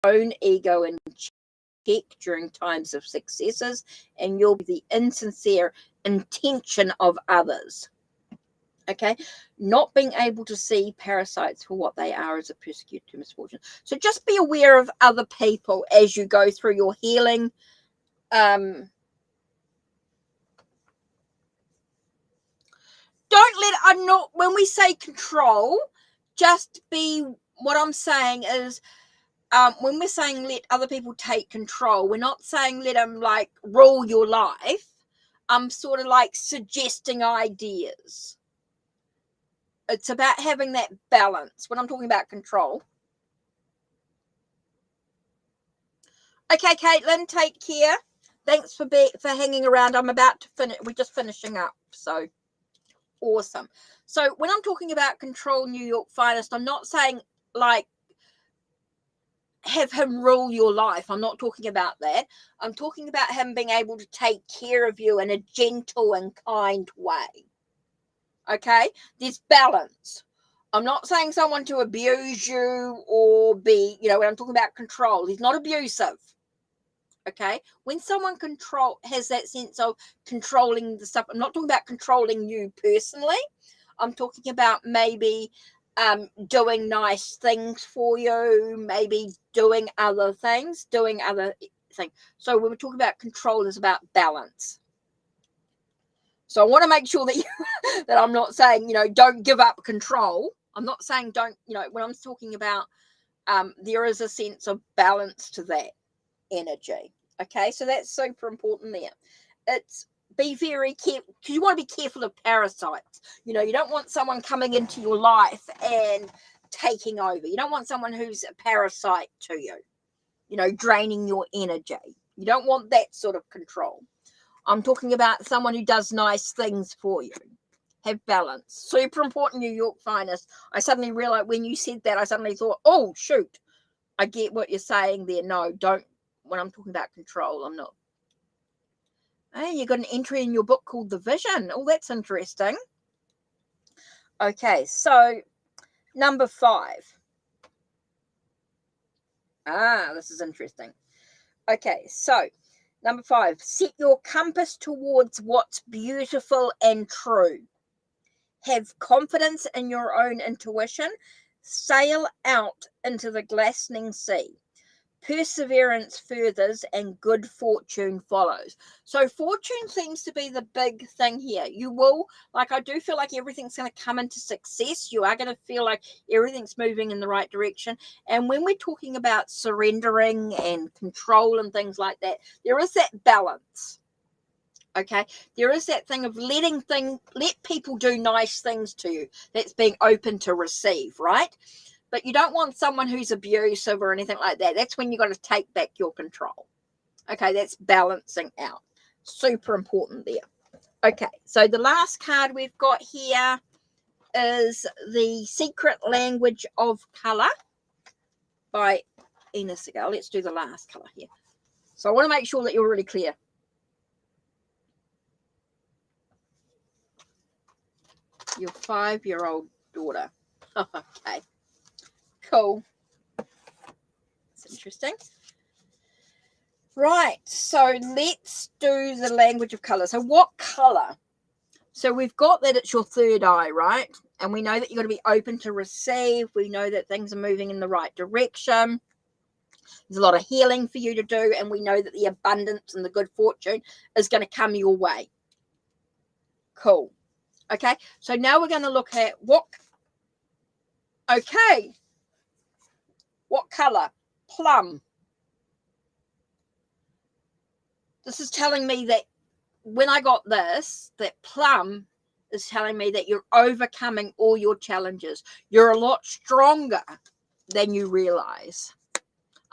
own ego in check during times of successes, and you'll be the insincere intention of others. Okay, not being able to see parasites for what they are as a persecutor to misfortune. So just be aware of other people as you go through your healing. Don't let, I'm not, when we say control, just be, what I'm saying is, when we're saying let other people take control, we're not saying let them like rule your life. I'm sort of like suggesting ideas. It's about having that balance when I'm talking about control. Okay, Caitlin, take care. Thanks for hanging around. I'm about to finish. We're just finishing up. So awesome. So when I'm talking about control New York Finest, I'm not saying like have him rule your life. I'm not talking about that. I'm talking about him being able to take care of you in a gentle and kind way. Okay, there's balance. I'm not saying someone to abuse you or be, when I'm talking about control, he's not abusive. Okay, when someone has that sense of controlling the stuff, I'm not talking about controlling you personally. I'm talking about maybe doing nice things for you, maybe doing other things, So when we're talking about control, is about balance. So I want to make sure that that I'm not saying, don't give up control. I'm not saying don't, when I'm talking about there is a sense of balance to that energy. Okay, so that's super important there. It's be very careful, because you want to be careful of parasites. You don't want someone coming into your life and taking over. You don't want someone who's a parasite to you, draining your energy. You don't want that sort of control. I'm talking about someone who does nice things for you. Have balance. Super important, New York finest. I suddenly realized when you said that, I suddenly thought, oh, shoot, I get what you're saying there. No, don't. When I'm talking about control, I'm not. Hey, you got an entry in your book called The Vision. Oh, that's interesting. Okay, so number 5. This is interesting. Okay, so number 5, set your compass towards what's beautiful and true. Have confidence in your own intuition. Sail out into the glistening sea. Perseverance furthers and good fortune follows. So fortune seems to be the big thing here. You will, I do feel like everything's going to come into success. You are going to feel like everything's moving in the right direction. And when we're talking about surrendering and control and things like that, there is that balance. Okay, there is that thing of let people do nice things to you. That's being open to receive, right? But you don't want someone who's abusive or anything like that. That's when you've got to take back your control. Okay, that's balancing out. Super important there. Okay, so the last card we've got here is The Secret Language of Color by Ina Segal. Let's do the last color here. So I want to make sure that you're really clear. Your 5-year-old daughter. Okay. Cool. That's interesting. Right, so let's do the language of color. So what color? So we've got that it's your third eye, right? And we know that you've got to be open to receive. We know that things are moving in the right direction. There's a lot of healing for you to do. And we know that the abundance and the good fortune is going to come your way. Cool. Okay, so now we're going to look at what color? Plum. This is telling me that when I got this, that plum is telling me that you're overcoming all your challenges. You're a lot stronger than you realize.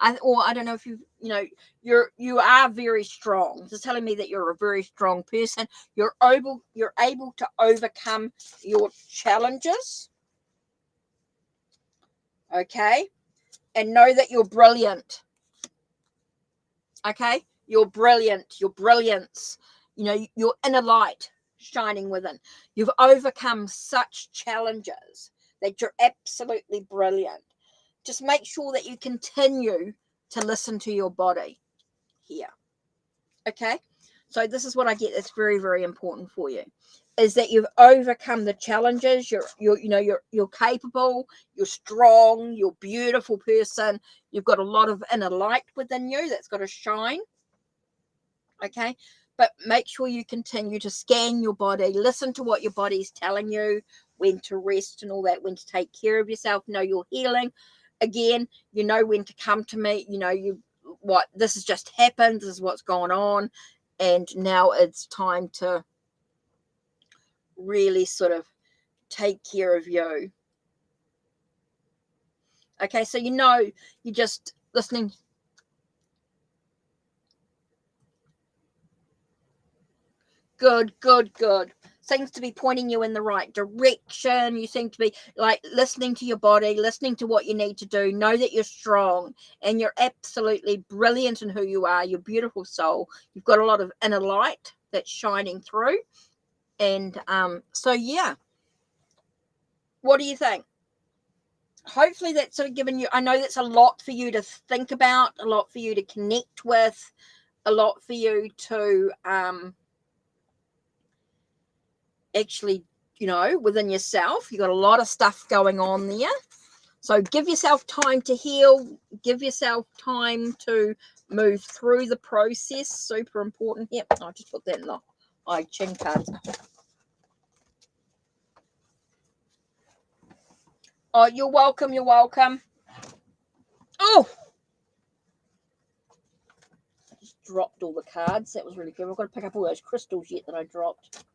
I don't know if you are very strong. It's telling me that you're a very strong person. You're able to overcome your challenges. Okay? And know that you're brilliant. Okay? You're brilliant. Your brilliance. Your inner light shining within. You've overcome such challenges that you're absolutely brilliant. Just make sure that you continue to listen to your body here. Okay? So this is what I get that's very, very important for you, is that you've overcome the challenges. You're capable, you're strong, you're a beautiful person. You've got a lot of inner light within you that's got to shine. Okay? But make sure you continue to scan your body, listen to what your body's telling you, when to rest and all that, when to take care of yourself, know your healing. Again, you know when to come to me, this has just happened, this is what's going on, and now it's time to really sort of take care of you. Okay, so you're just listening. Good. Seems to be pointing you in the right direction. You seem to be listening to your body, listening to what you need to do. Know that you're strong and you're absolutely brilliant in who you are. You're a beautiful soul. You've got a lot of inner light that's shining through. And so, yeah. What do you think? Hopefully that's sort of given you, I know that's a lot for you to think about, a lot for you to connect with, a lot for you to actually, within yourself. You got a lot of stuff going on there. So give yourself time to heal. Give yourself time to move through the process. Super important. Yep, I'll just put that in the I Ching cards. Oh, you're welcome. Oh, I just dropped all the cards. That was really good. I've got to pick up all those crystals yet that I dropped.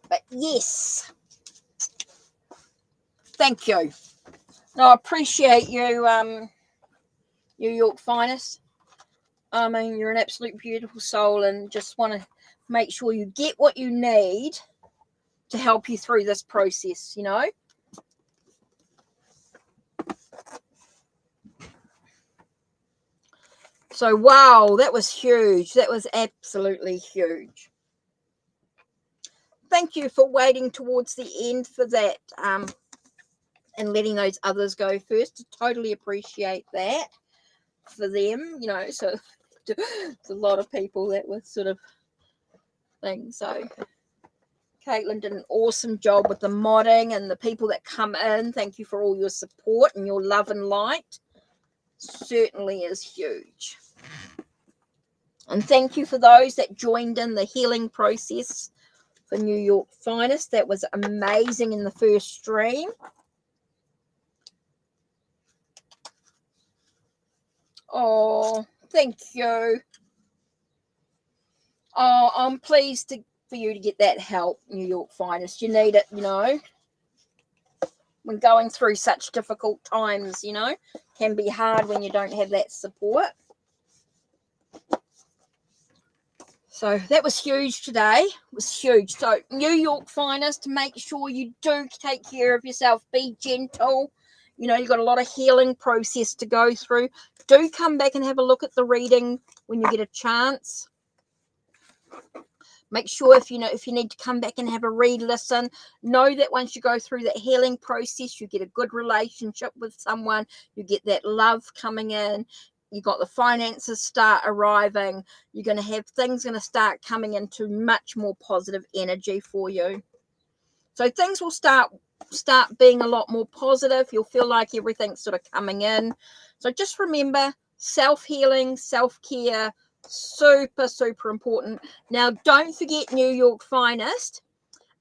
But yes, thank you. No, I appreciate you, New York Finest. I mean, you're an absolute beautiful soul, and just want to make sure you get what you need to help you through this process, you know. So, wow, that was huge. That was absolutely huge. Thank you for waiting towards the end for that, and letting those others go first. Totally appreciate that for them, you know. So it's a lot of people that were sort of things. So Caitlin did an awesome job with the modding and the people that come in. Thank you for all your support and your love and light. Certainly is huge. And thank you for those that joined in the healing process for New York Finest. That was amazing in the first stream. Oh, thank you. Oh, I'm pleased for you to get that help, New York Finest. You need it, you know. When going through such difficult times, you know, can be hard when you don't have that support. So that was huge today. It was huge. So New York Finest, make sure you do take care of yourself. Be gentle. You know, you've got a lot of healing process to go through. Do come back and have a look at the reading when you get a chance. Make sure if you need to come back and have a re-listen, know that once you go through that healing process, you get a good relationship with someone, you get that love coming in, you got the finances start arriving, you're going to have things going to start coming into much more positive energy for you. So things will start being a lot more positive. You'll feel like everything's sort of coming in. So just remember, self-healing, self-care, super, super important. Now, don't forget New York Finest.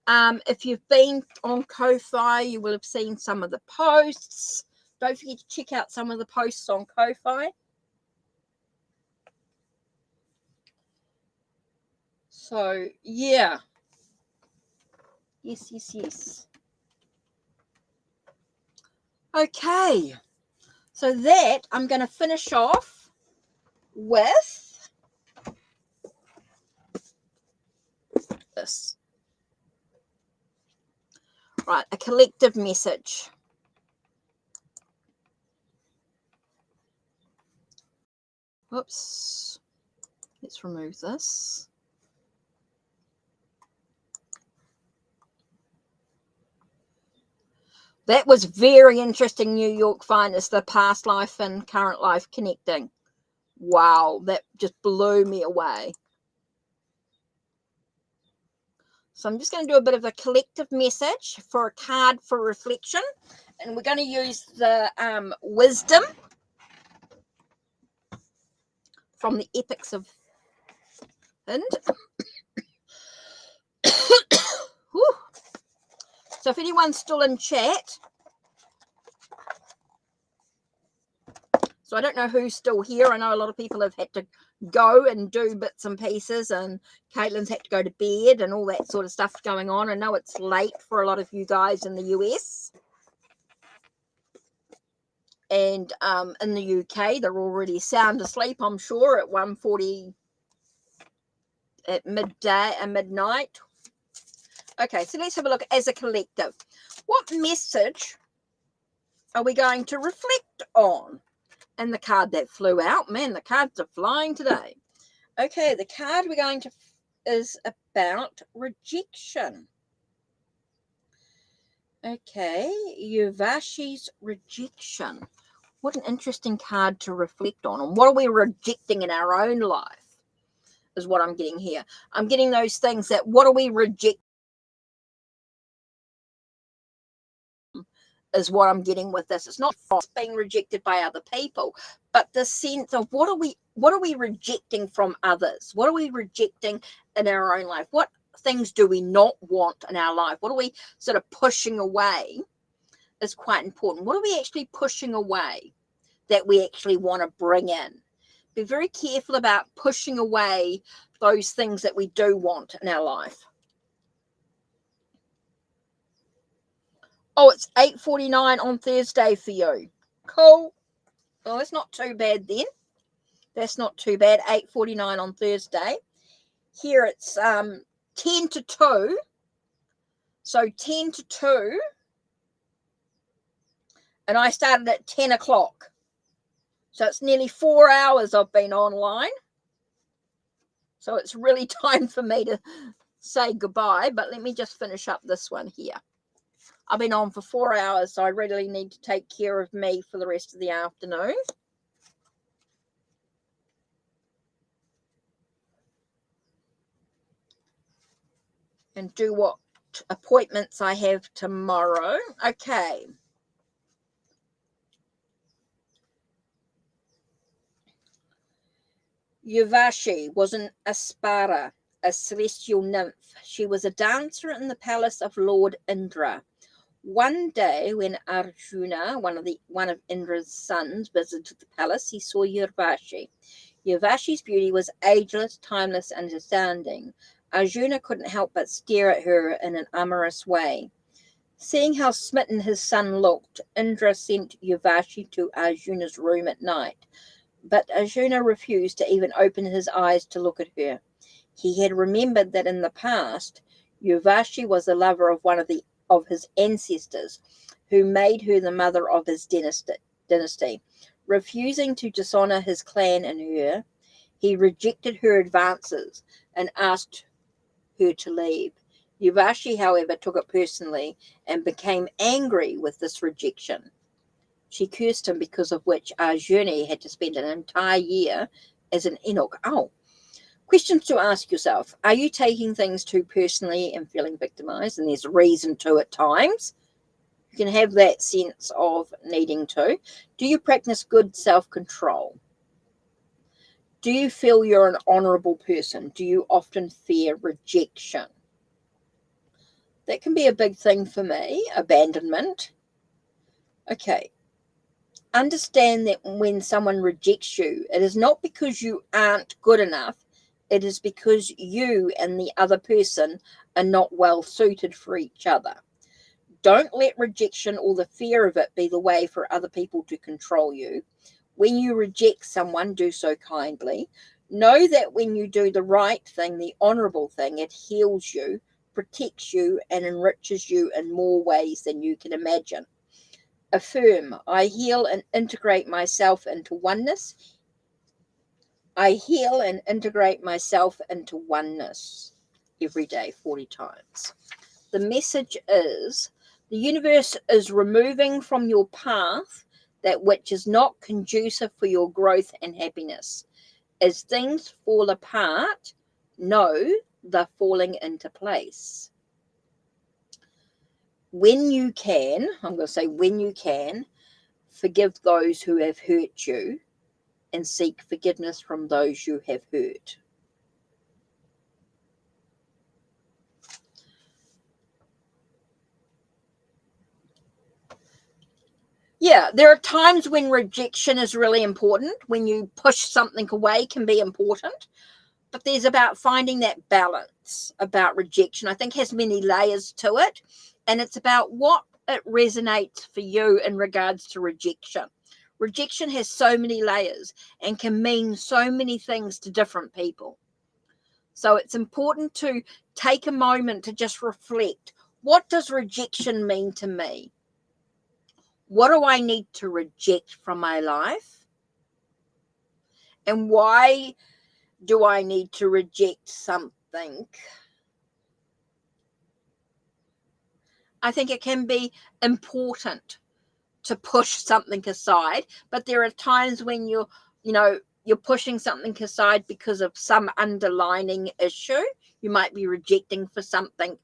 If you've been on Ko-Fi, you will have seen some of the posts. Don't forget to check out some of the posts on Ko-Fi. So, yeah. Yes. Okay. So that I'm going to finish off with this. Right, a collective message. Whoops. Let's remove this. That was very interesting, New York Finest, the past life and current life connecting. Wow, that just blew me away. So I'm just going to do a bit of a collective message for a card for reflection. And we're going to use the wisdom from the Epics of Hind. So if anyone's still in chat, so I don't know who's still here. I know a lot of people have had to go and do bits and pieces, and Caitlin's had to go to bed and all that sort of stuff going on. I know it's late for a lot of you guys in the US. And in the UK, they're already sound asleep, I'm sure, at 1:40 at midday and midnight. Okay, so let's have a look as a collective. What message are we going to reflect on? And the card that flew out, man, the cards are flying today. Okay, the card we're going to is about rejection. Okay, Yuvashi's rejection. What an interesting card to reflect on. And what are we rejecting in our own life is what I'm getting here. I'm getting those things that what are we rejecting is what I'm getting with this. It's not being rejected by other people, but the sense of what are we rejecting from others? What are we rejecting in our own life? What things do we not want in our life? What are we sort of pushing away is quite important. What are we actually pushing away that we actually want to bring in? Be very careful about pushing away those things that we do want in our life. Oh, it's 8:49 on Thursday for you. Cool. Well, that's not too bad then. That's not too bad. 8:49 on Thursday. Here it's 10 to 2. So 10 to 2. And I started at 10 o'clock. So it's nearly 4 hours I've been online. So it's really time for me to say goodbye. But let me just finish up this one here. I've been on for 4 hours, so I really need to take care of me for the rest of the afternoon. And do what appointments I have tomorrow. Okay. Urvashi was an Aspara, a celestial nymph. She was a dancer in the palace of Lord Indra. One day, when Arjuna, one of Indra's sons, visited the palace, he saw Urvashi. Urvashi's beauty was ageless, timeless, and astounding. Arjuna couldn't help but stare at her in an amorous way. Seeing how smitten his son looked, Indra sent Urvashi to Arjuna's room at night. But Arjuna refused to even open his eyes to look at her. He had remembered that in the past, Urvashi was the lover of one of his ancestors, who made her the mother of his dynasty. Refusing to dishonor his clan and her, he rejected her advances and asked her to leave. Urvashi, however, took it personally and became angry with this rejection. She cursed him, because of which Arjuna had to spend an entire year as an eunuch. Oh, questions to ask yourself. Are you taking things too personally and feeling victimized? And there's a reason to at times. You can have that sense of needing to. Do you practice good self-control? Do you feel you're an honorable person? Do you often fear rejection? That can be a big thing for me. Abandonment. Okay. Understand that when someone rejects you, it is not because you aren't good enough. It is because you and the other person are not well suited for each other. Don't let rejection or the fear of it be the way for other people to control you. When you reject someone, do so kindly. Know that when you do the right thing, the honorable thing, it heals you, protects you, and enriches you in more ways than you can imagine. Affirm, I heal and integrate myself into oneness. I heal and integrate myself into oneness every day, 40 times. The message is, the universe is removing from your path that which is not conducive for your growth and happiness. As things fall apart, know they're falling into place. When you can, I'm going to say when you can, forgive those who have hurt you and seek forgiveness from those you have hurt. Yeah, there are times when rejection is really important. When you push something away can be important. But there's about finding that balance about rejection. I think has many layers to it. And it's about what it resonates for you in regards to rejection. Rejection has so many layers and can mean so many things to different people. So it's important to take a moment to just reflect. What does rejection mean to me? What do I need to reject from my life? And why do I need to reject something? I think it can be important to push something aside, but there are times when you're pushing something aside because of some underlying issue. You might be rejecting for something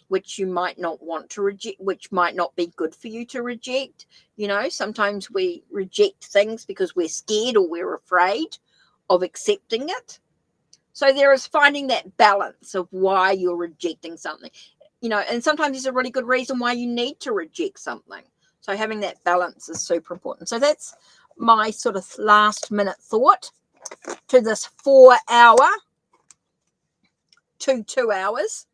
which you might not want to reject, which might not be good for you to reject. Sometimes we reject things because we're scared or we're afraid of accepting it. So there is finding that balance of why you're rejecting something. And sometimes there's a really good reason why you need to reject something. So having that balance is super important. So that's my sort of last minute thought to this 4 hour to 2 hours.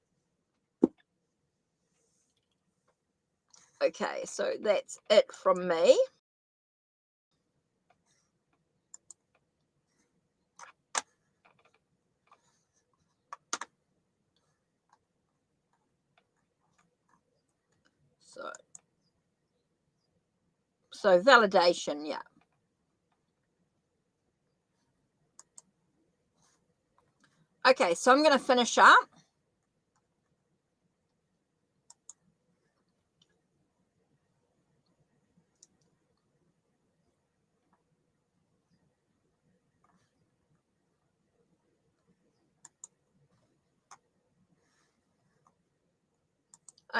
Okay, so that's it from me. So validation, yeah. Okay, so I'm going to finish up.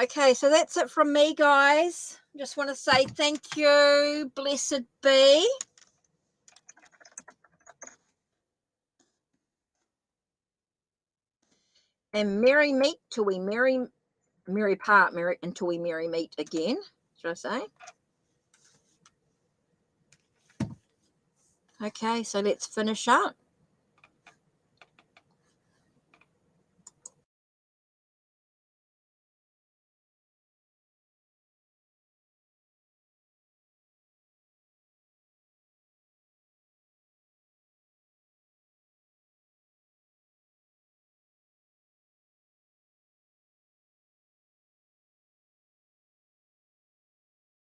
Okay, so that's it from me, guys. Just want to say thank you. Blessed be. And merry meet till we merry part, merry until we merry meet again. Should I say? Okay, so let's finish up.